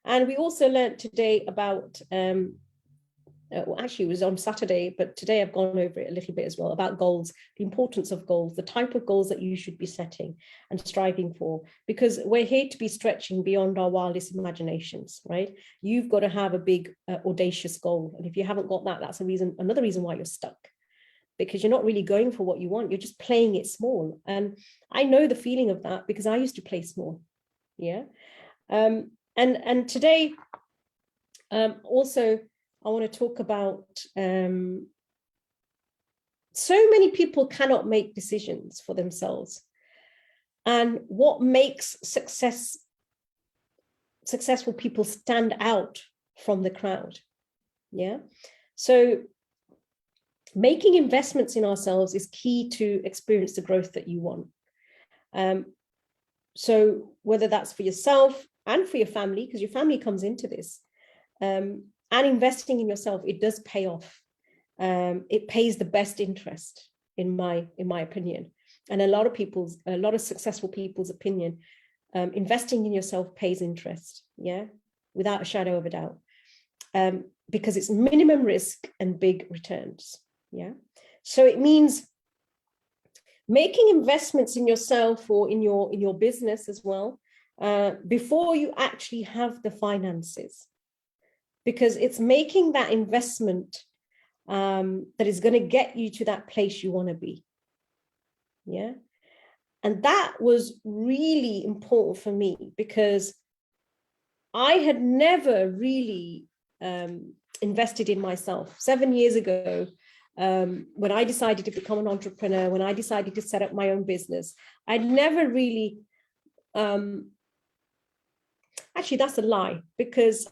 And we also learned today about, well, actually it was on Saturday, but today I've gone over it a little bit as well, about goals, the importance of goals, the type of goals that you should be setting and striving for, because we're here to be stretching beyond our wildest imaginations, right? You've got to have a big, audacious goal. And if you haven't got that, that's another reason why you're stuck, because you're not really going for what you want. You're just playing it small. And I know the feeling of that because I used to play small, yeah? And today, also, I want to talk about so many people cannot make decisions for themselves. And what makes successful people stand out from the crowd? Yeah. So making investments in ourselves is key to experience the growth that you want. So whether that's for yourself and for your family, because your family comes into this, and investing in yourself, it does pay off. It pays the best interest, in my opinion, and a lot of successful people's opinion. Investing in yourself pays interest, yeah, without a shadow of a doubt, because it's minimum risk and big returns, yeah. So it means making investments in yourself or in your business as well, before you actually have the finances, because it's making that investment that is going to get you to that place you want to be. Yeah. And that was really important for me, because I had never really invested in myself. 7 years ago, when I decided to become an entrepreneur, when I decided to set up my own business, I'd never really, actually, that's a lie, because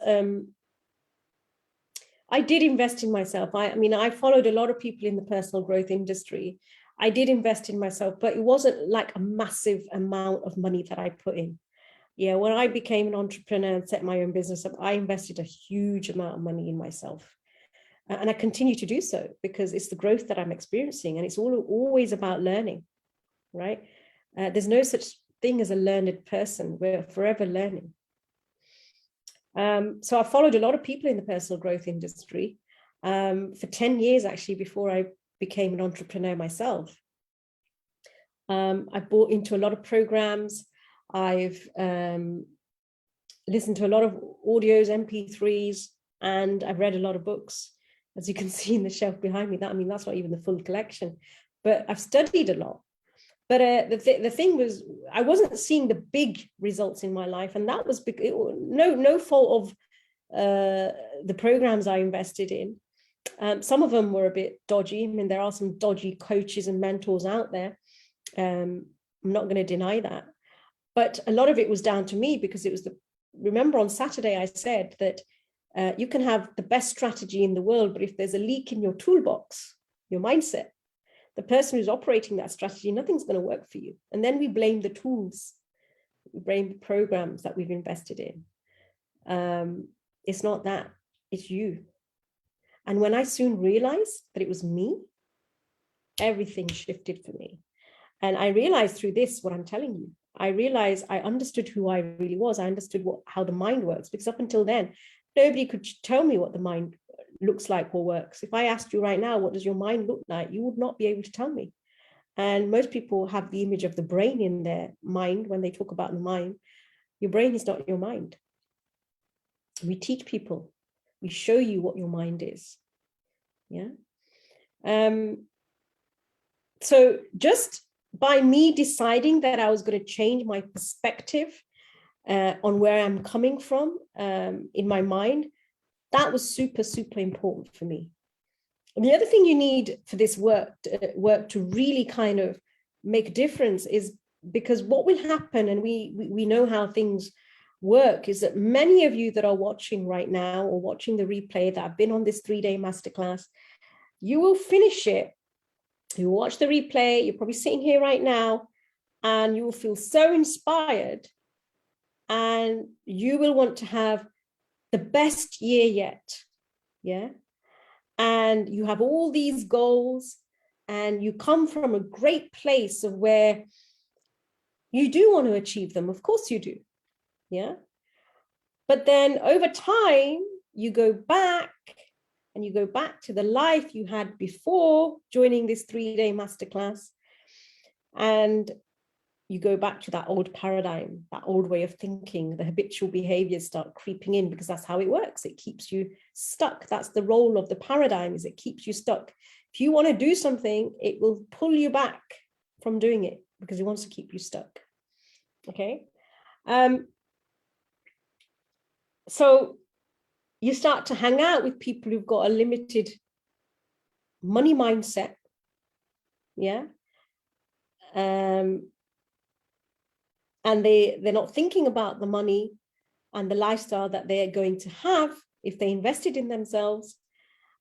I did invest in myself. I mean, I followed a lot of people in the personal growth industry. I did invest in myself, but it wasn't like a massive amount of money that I put in. Yeah, when I became an entrepreneur and set my own business up, I invested a huge amount of money in myself. And I continue to do so because it's the growth that I'm experiencing, and it's always about learning, right? There's no such thing as a learned person. We're forever learning. So I followed a lot of people in the personal growth industry for 10 years, actually, before I became an entrepreneur myself. I bought into a lot of programs. I've listened to a lot of audios, MP3s, and I've read a lot of books. As you can see in the shelf behind me, that's not even the full collection, but I've studied a lot. But the thing was, I wasn't seeing the big results in my life, and that was no fault of the programs I invested in. Some of them were a bit dodgy. I mean, there are some dodgy coaches and mentors out there. I'm not going to deny that. But a lot of it was down to me, because it was remember on Saturday, I said that you can have the best strategy in the world, but if there's a leak in your toolbox, your mindset, the person who's operating that strategy, nothing's going to work for you. And then we blame the tools, we blame the programs that we've invested in. It's not that, it's you. And when I soon realized that it was me, everything shifted for me. And I realized through this, what I'm telling you, I realized I understood who I really was. I understood how the mind works, because up until then, nobody could tell me what the mind looks like or works. If I asked you right now, what does your mind look like? You would not be able to tell me. And most people have the image of the brain in their mind when they talk about the mind. Your brain is not your mind. We teach people, we show you what your mind is. Yeah. So just by me deciding that I was going to change my perspective on where I'm coming from in my mind, That was super, super important for me. And the other thing you need for this work to really kind of make a difference is, because what will happen, and we know how things work, is that many of you that are watching right now or watching the replay that have been on this 3-day masterclass, you will finish it, you watch the replay, you're probably sitting here right now, and you will feel so inspired, and you will want to have the best year yet. Yeah. And you have all these goals, and you come from a great place of where you do want to achieve them. Of course you do. Yeah. But then over time, you go back to the life you had before joining this 3-day masterclass. And you go back to that old paradigm, that old way of thinking. The habitual behaviors start creeping in, because that's how it works. It keeps you stuck. That's the role of the paradigm, is it keeps you stuck. If you want to do something, it will pull you back from doing it, because it wants to keep you stuck. Okay. So you start to hang out with people who've got a limited money mindset. Yeah. And they're not thinking about the money and the lifestyle that they're going to have if they invested in themselves.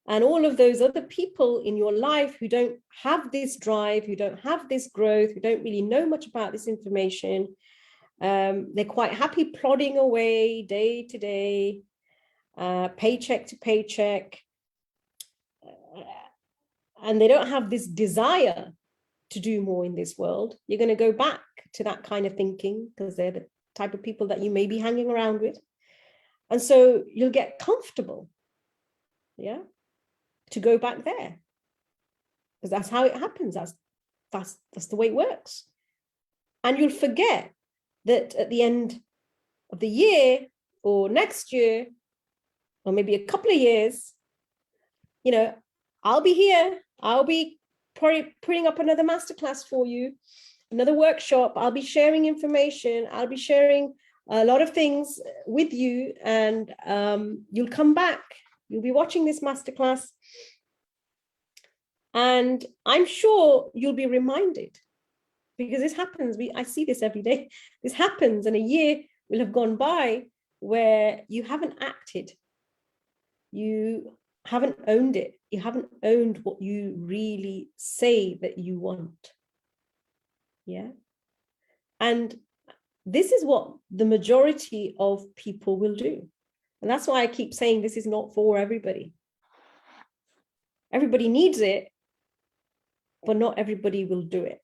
And all of those other people in your life who don't have this drive, who don't have this growth, who don't really know much about this information, they're quite happy plodding away day to day, paycheck to paycheck, and they don't have this desire to do more in this world. You're going to go back to that kind of thinking, because they're the type of people that you may be hanging around with. And so you'll get comfortable, yeah, to go back there, because that's how it happens. That's the way it works. And you'll forget that at the end of the year, or next year, or maybe a couple of years, you know, I'll be here. I'll be putting up another masterclass for you, another workshop. I'll be sharing information. I'll be sharing a lot of things with you, and you'll come back. You'll be watching this masterclass, and I'm sure you'll be reminded, because this happens. I see this every day. This happens, and a year will have gone by where you haven't acted. You haven't owned it. You haven't owned what you really say that you want. Yeah. And this is what the majority of people will do. And that's why I keep saying this is not for everybody. Everybody needs it, but not everybody will do it.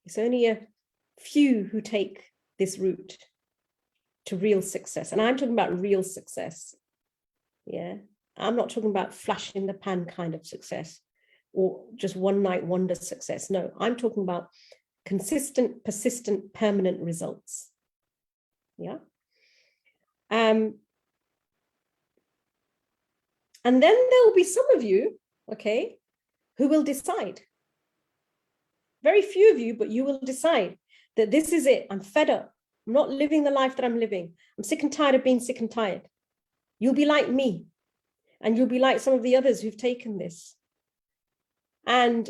It's only a few who take this route to real success. And I'm talking about real success. Yeah. I'm not talking about flash in the pan kind of success, or just one night wonder success. No, I'm talking about consistent, persistent, permanent results. Yeah. And then there will be some of you, okay, who will decide. Very few of you, but you will decide that this is it. I'm fed up. I'm not living the life that I'm living. I'm sick and tired of being sick and tired. You'll be like me, and you'll be like some of the others who've taken this. And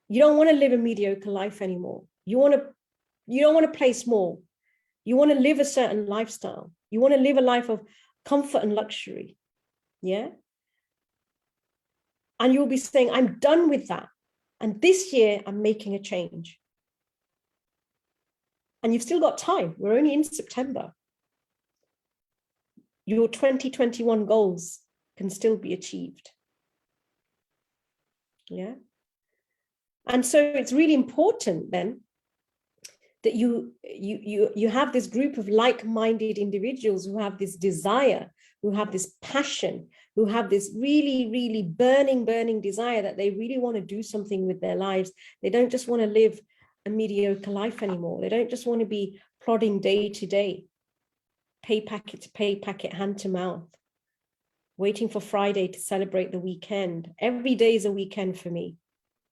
you don't want to live a mediocre life anymore. You don't want to play small. You want to live a certain lifestyle. You want to live a life of comfort and luxury. Yeah. And you'll be saying, I'm done with that. And this year I'm making a change. And you've still got time. We're only in September. Your 2021 goals can still be achieved. Yeah. And so it's really important then that you have this group of like-minded individuals who have this desire, who have this passion, who have this really, really burning desire that they really want to do something with their lives. They don't just want to live a mediocre life anymore. They don't just want to be plodding day to day, pay packet to pay packet, hand to mouth, waiting for Friday to celebrate the weekend. Every day is a weekend for me.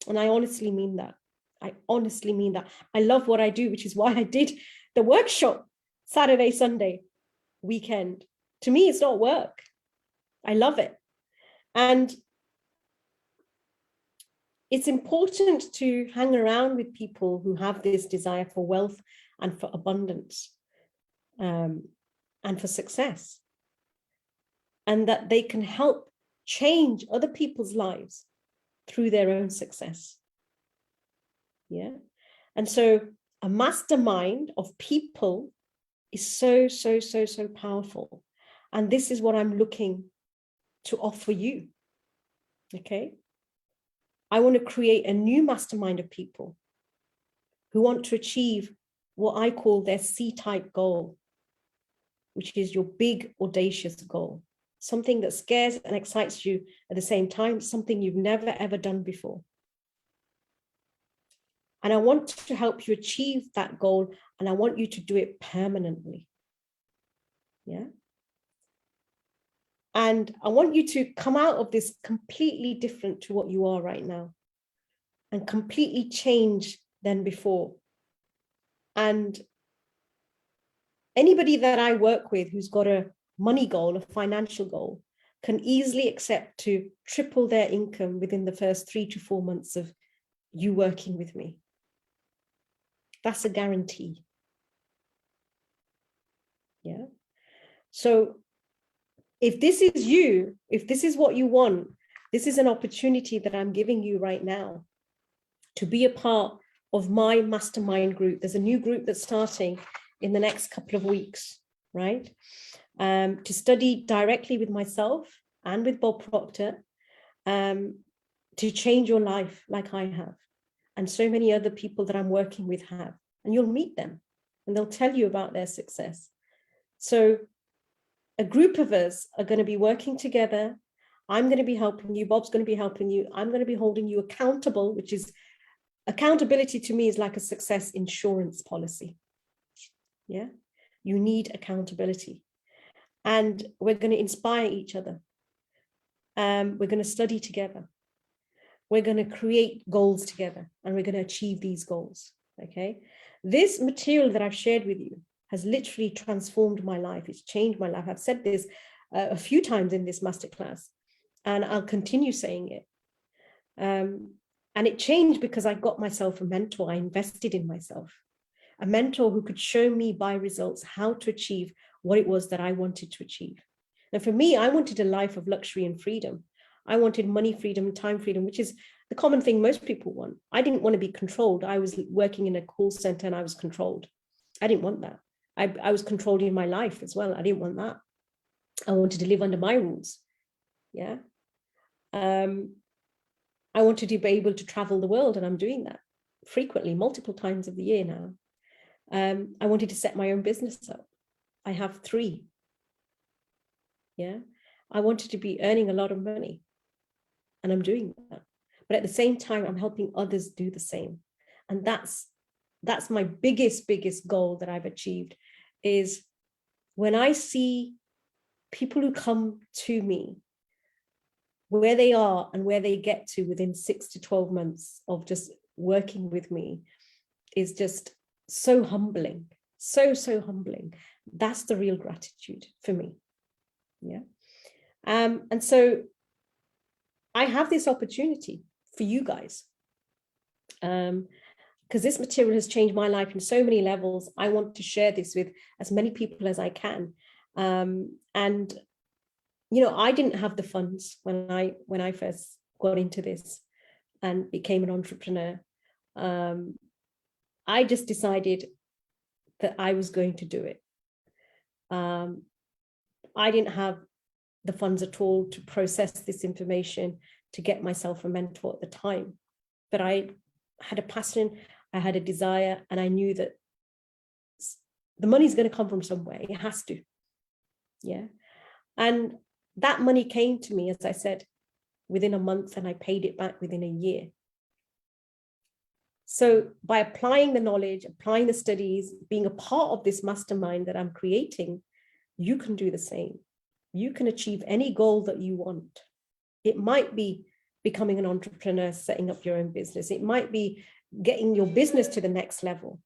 And I honestly mean that. I honestly mean that. I love what I do, which is why I did the workshop Saturday, Sunday, weekend, To me, it's not work. I love it. And it's important to hang around with people who have this desire for wealth and for abundance, and for success, and that they can help change other people's lives through their own success. Yeah. And so a mastermind of people is so, so, so, so powerful. And this is what I'm looking to offer you. Okay. I want to create a new mastermind of people who want to achieve what I call their C-type goal, which is your big, audacious goal, something that scares and excites you at the same time, something you've never, ever done before. And I want to help you achieve that goal, and I want you to do it permanently. Yeah. And I want you to come out of this completely different to what you are right now, and completely change than before. And anybody that I work with who's got a money goal, a financial goal, can easily accept to triple their income within the first 3 to 4 months of you working with me. That's a guarantee. Yeah. So if this is you, if this is what you want, this is an opportunity that I'm giving you right now to be a part of my mastermind group. There's a new group that's starting in the next couple of weeks, right? To study directly with myself and with Bob Proctor, to change your life like I have, and so many other people that I'm working with have. And you'll meet them and they'll tell you about their success. So a group of us are going to be working together. I'm going to be helping you. Bob's going to be helping you. I'm going to be holding you accountable, which is accountability to me is like a success insurance policy. Yeah, you need accountability. And we're going to inspire each other. We're going to study together. We're going to create goals together, and we're going to achieve these goals. Okay. This material that I've shared with you has literally transformed my life. It's changed my life. I've said this a few times in this masterclass, and I'll continue saying it. And it changed because I got myself a mentor. I invested in myself, a mentor who could show me by results how to achieve what it was that I wanted to achieve. And for me, I wanted a life of luxury and freedom. I wanted money freedom, time freedom, which is the common thing most people want. I didn't want to be controlled. I was working in a call center and I was controlled. I didn't want that. I was controlled in my life as well. I didn't want that. I wanted to live under my rules. Yeah. I wanted to be able to travel the world, and I'm doing that frequently, multiple times of the year now. I wanted to set my own business up. I have 3. Yeah. I wanted to be earning a lot of money, and I'm doing that. But at the same time, I'm helping others do the same. And that's my biggest goal that I've achieved, is when I see people who come to me, where they are and where they get to within 6 to 12 months of just working with me, is just so humbling, so humbling. That's the real gratitude for me. Yeah. And so I have this opportunity for you guys, because this material has changed my life in so many levels. I want to share this with as many people as I can. And you know, I didn't have the funds when I first got into this and became an entrepreneur. I just decided that I was going to do it. I didn't have the funds at all to process this information, to get myself a mentor at the time. But I had a passion, I had a desire, and I knew that the money's going to come from somewhere. It has to. Yeah. And that money came to me, as I said, within a month, and I paid it back within a year. So by applying the knowledge, applying the studies, being a part of this mastermind that I'm creating, you can do the same. You can achieve any goal that you want. It might be becoming an entrepreneur, setting up your own business. It might be getting your business to the next level.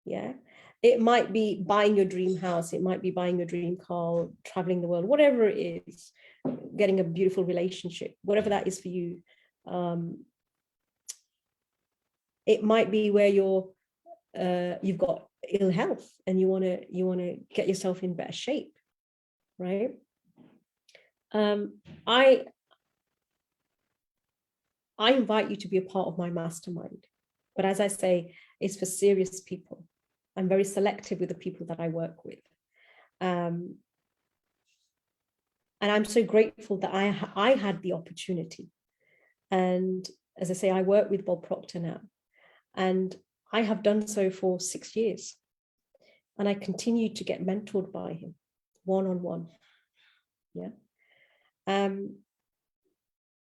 Yeah. It might be buying your dream house. It might be buying your dream car, traveling the world, whatever it is, getting a beautiful relationship, whatever that is for you. It might be where you've got ill health and you want to get yourself in better shape, right? I invite you to be a part of my mastermind, but as I say, it's for serious people. I'm very selective with the people that I work with. And I'm so grateful that I had the opportunity. And as I say, I work with Bob Proctor now, and I have done so for 6 years. And I continue to get mentored by him one-on-one. Yeah.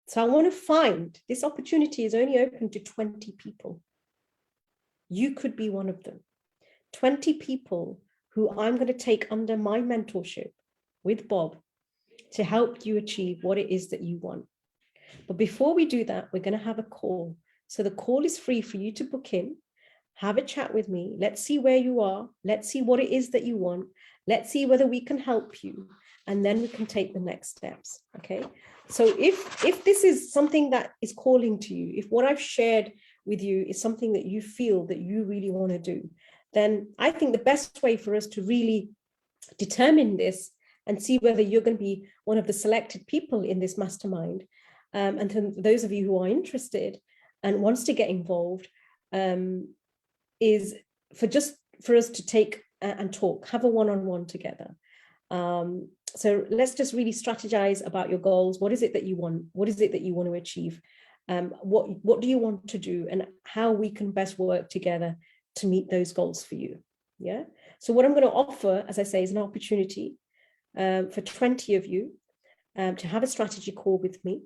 So I want to find, this opportunity is only open to 20 people. You could be one of them. 20 people who I'm going to take under my mentorship with Bob to help you achieve what it is that you want. But before we do that, we're going to have a call. So the call is free for you to book in, have a chat with me. Let's see where you are. Let's see what it is that you want. Let's see whether we can help you. And then we can take the next steps. Okay. So if this is something that is calling to you, if what I've shared with you is something that you feel that you really want to do, then I think the best way for us to really determine this and see whether you're going to be one of the selected people in this mastermind, and to those of you who are interested and wants to get involved, is for us to take and talk, have a one-on-one together. So let's just really strategize about your goals. What is it that you want? What is it that you want to achieve? What do you want to do, and how we can best work together to meet those goals for you. Yeah. So what I'm going to offer, as I say, is an opportunity for 20 of you to have a strategy call with me.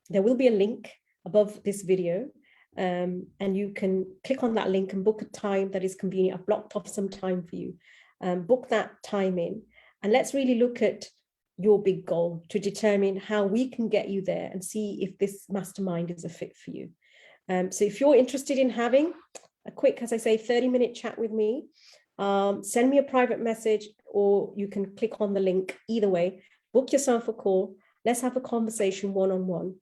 There will be a link above this video, and you can click on that link and book a time that is convenient. I've blocked off some time for you. Book that time in, and let's really look at your big goal to determine how we can get you there and see if this mastermind is a fit for you. So if you're interested in having a quick, as I say, 30-minute chat with me, send me a private message, or you can click on the link. Either way, book yourself a call. Let's have a conversation one-on-one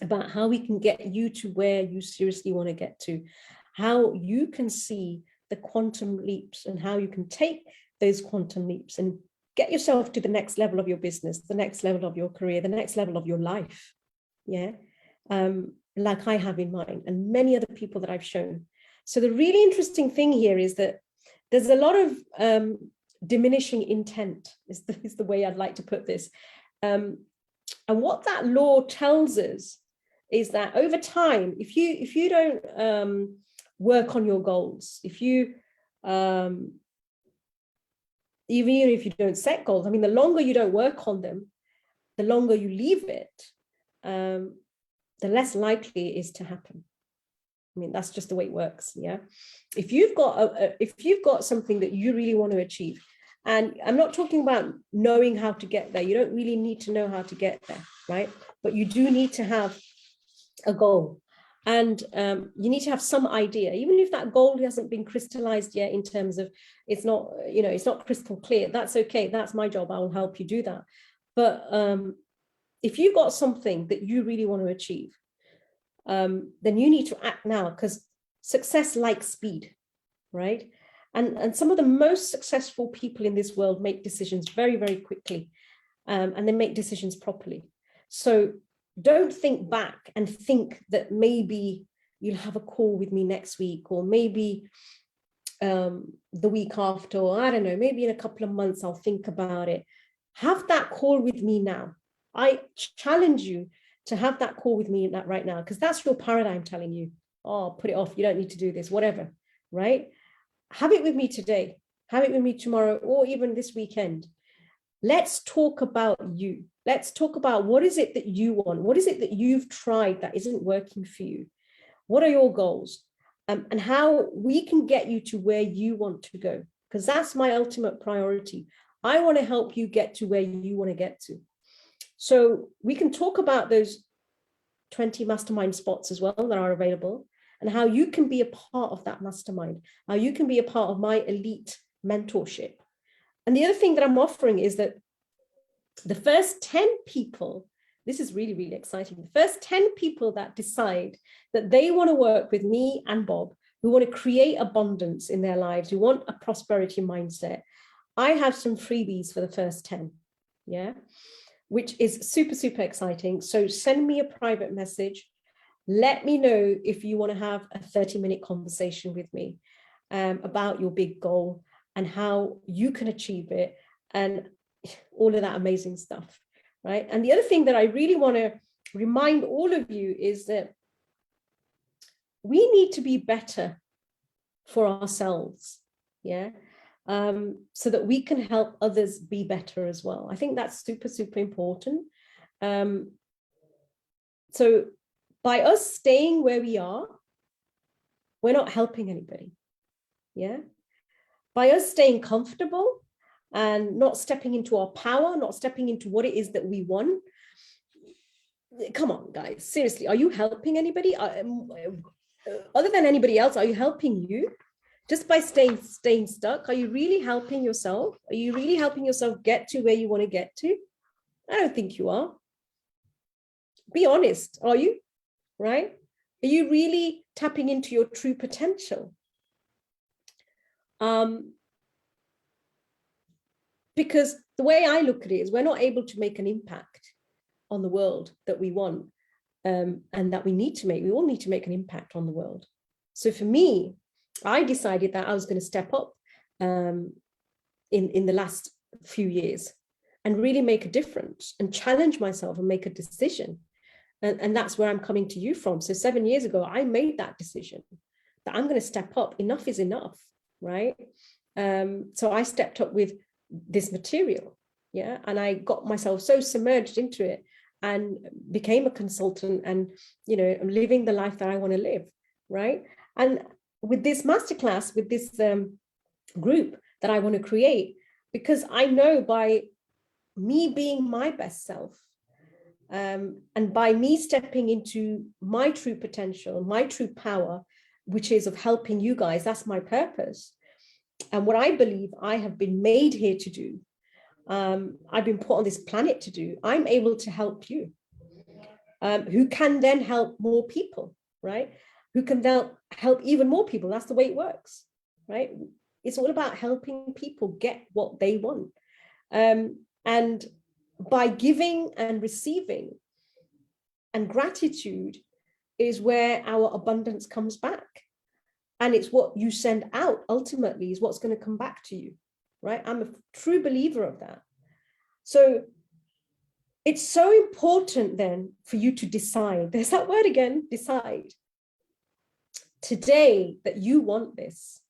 about how we can get you to where you seriously want to get to, how you can see the quantum leaps and how you can take those quantum leaps and get yourself to the next level of your business, the next level of your career, the next level of your life. Yeah. Like I have in mind, and many other people that I've shown. So the really interesting thing here is that there's a lot of diminishing intent, is the way I'd like to put this. And what that law tells us is that over time, if you don't work on your goals, if you even if you don't set goals, I mean, the longer you don't work on them, the longer you leave it, the less likely it is to happen. I mean, that's just the way it works. Yeah. If you've got something that you really want to achieve, and I'm not talking about knowing how to get there. You don't really need to know how to get there, right? But you do need to have a goal, and you need to have some idea, even if that goal hasn't been crystallized yet in terms of it's not crystal clear. That's okay. That's my job. I will help you do that. But if you've got something that you really want to achieve, then you need to act now, because success likes speed, right? And some of the most successful people in this world make decisions very, very quickly, and they make decisions properly. So don't think back and think that maybe you'll have a call with me next week, or maybe the week after, or I don't know, maybe in a couple of months I'll think about it. Have that call with me now. I challenge you to have that call with me right now, because that's your paradigm telling you, oh, put it off, you don't need to do this, whatever, right? Have it with me today, have it with me tomorrow, or even this weekend. Let's talk about you. Let's talk about what is it that you want? What is it that you've tried that isn't working for you? What are your goals? And how we can get you to where you want to go, because that's my ultimate priority. I want to help you get to where you want to get to. So we can talk about those 20 mastermind spots as well that are available. and how you can be a part of that mastermind, how you can be a part of my elite mentorship. And the other thing that I'm offering is that the first 10 people, this is really, really exciting. The first 10 people that decide that they want to work with me and Bob, who want to create abundance in their lives, who want a prosperity mindset, I have some freebies for the first 10, yeah, which is super, super exciting. So send me a private message. Let me know if you want to have a 30-minute conversation with me about your big goal and how you can achieve it and all of that amazing stuff, right? And the other thing that I really want to remind all of you is that we need to be better for ourselves, yeah, so that we can help others be better as well. I think that's super, super important. So by us staying where we are, we're not helping anybody, yeah? By us staying comfortable and not stepping into our power, not stepping into what it is that we want. Come on, guys, seriously, are you helping anybody? Other than anybody else, are you helping you? Just by staying stuck, are you really helping yourself? Are you really helping yourself get to where you want to get to? I don't think you are. Be honest, are you? Right? Are you really tapping into your true potential? Because the way I look at it is we're not able to make an impact on the world that we want and that we need to make. We all need to make an impact on the world. So for me, I decided that I was going to step up in the last few years and really make a difference and challenge myself and make a decision. And that's where I'm coming to you from. So 7 years ago, I made that decision that I'm going to step up. Enough is enough, right? So I stepped up with this material, yeah, and I got myself so submerged into it and became a consultant, and I'm living the life that I want to live, right? And with this masterclass, with this group that I want to create, because I know by me being my best self and by me stepping into my true potential, my true power, which is of helping you guys, that's my purpose. And what I believe I have been made here to do, I've been put on this planet to do, I'm able to help you, who can then help more people, right? Who can then help even more people. That's the way it works, right? It's all about helping people get what they want. And by giving and receiving and gratitude is where our abundance comes back. And it's what you send out ultimately is what's going to come back to you, right? I'm a true believer of that. So it's so important then for you to decide. There's that word again, decide. Today that you want this.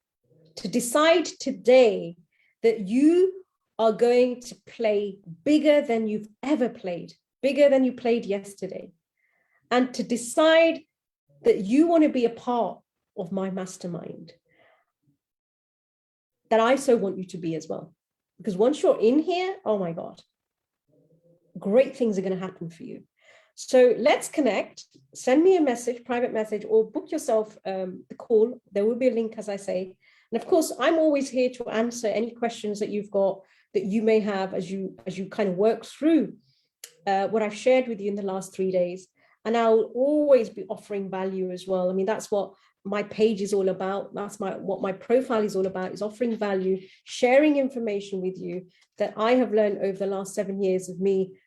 To decide today that you are going to play bigger than you've ever played, bigger than you played yesterday. And to decide that you want to be a part of my mastermind, that I so want you to be as well. Because once you're in here, oh my God, great things are going to happen for you. So let's connect, send me a message, private message, or book yourself the call. There will be a link, as I say. And of course, I'm always here to answer any questions that you've got, that you may have as you kind of work through what I've shared with you in the last 3 days. And I'll always be offering value as well. I mean, that's what my page is all about. That's what my profile is all about, is offering value, sharing information with you that I have learned over the last 7 years of me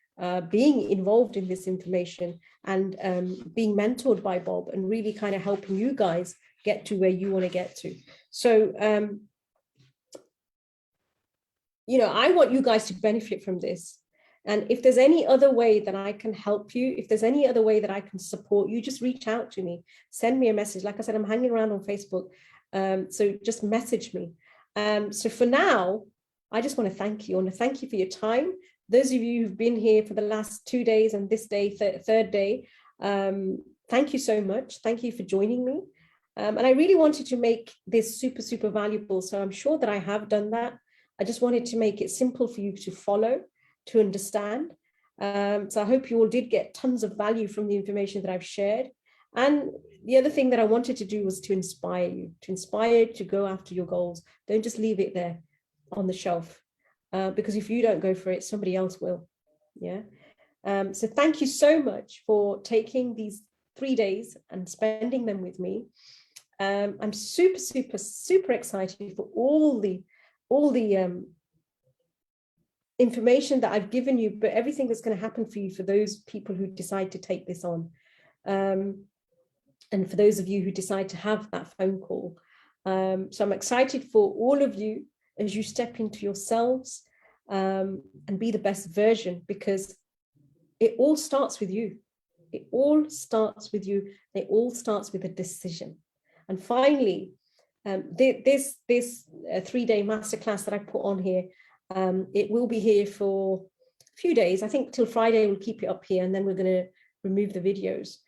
being involved in this information and being mentored by Bob and really kind of helping you guys get to where you want to get to. So, I want you guys to benefit from this. And if there's any other way that I can help you, if there's any other way that I can support you, just reach out to me, send me a message. Like I said, I'm hanging around on Facebook. So just message me. So for now, I just want to thank you. I want to thank you for your time. Those of you who've been here for the last 2 days and this day, third day, thank you so much. Thank you for joining me. And I really wanted to make this super, super valuable. So I'm sure that I have done that. I just wanted to make it simple for you to follow, to understand. So I hope you all did get tons of value from the information that I've shared. And the other thing that I wanted to do was to inspire you, to go after your goals. Don't just leave it there on the shelf, because if you don't go for it, somebody else will. Yeah. So thank you so much for taking these 3 days and spending them with me. I'm super, super, super excited for all the information that I've given you, but everything that's going to happen for you, for those people who decide to take this on. And for those of you who decide to have that phone call. So I'm excited for all of you as you step into yourselves and be the best version, because it all starts with you. It all starts with you. It all starts with a decision. And finally, this 3-day masterclass that I put on here, it will be here for a few days. I think till Friday we'll keep it up here, and then we're going to remove the videos.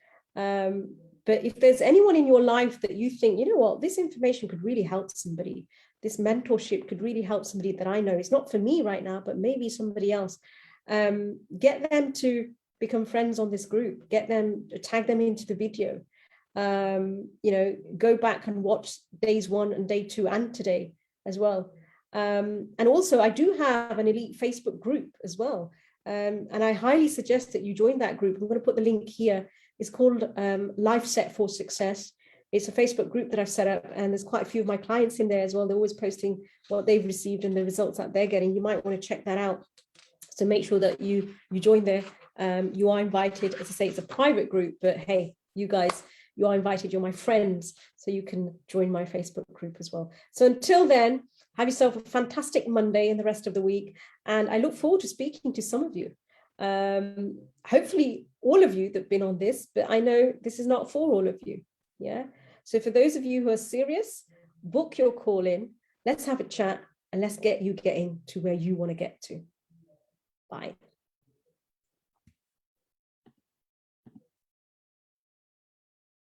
But if there's anyone in your life that you think, you know what, this information could really help somebody, this mentorship could really help somebody that I know, it's not for me right now, but maybe somebody else, get them to become friends on this group, get them, tag them into the video, you know, go back and watch days 1 and day 2 and today as well. And also I do have an elite Facebook group as well. And I highly suggest that you join that group. I'm going to put the link here. It's called Life Set for Success. It's a Facebook group that I've set up, and there's quite a few of my clients in there as well. They're always posting what they've received and the results that they're getting. You might want to check that out. So make sure that you join there. You are invited. As I say, it's a private group, but hey, you guys, you are invited. You're my friends, so you can join my Facebook group as well. So until then, have yourself a fantastic Monday and the rest of the week. And I look forward to speaking to some of you. Hopefully all of you that've been on this, but I know this is not for all of you. Yeah. So for those of you who are serious, book your call in. Let's have a chat and let's get you getting to where you want to get to. Bye.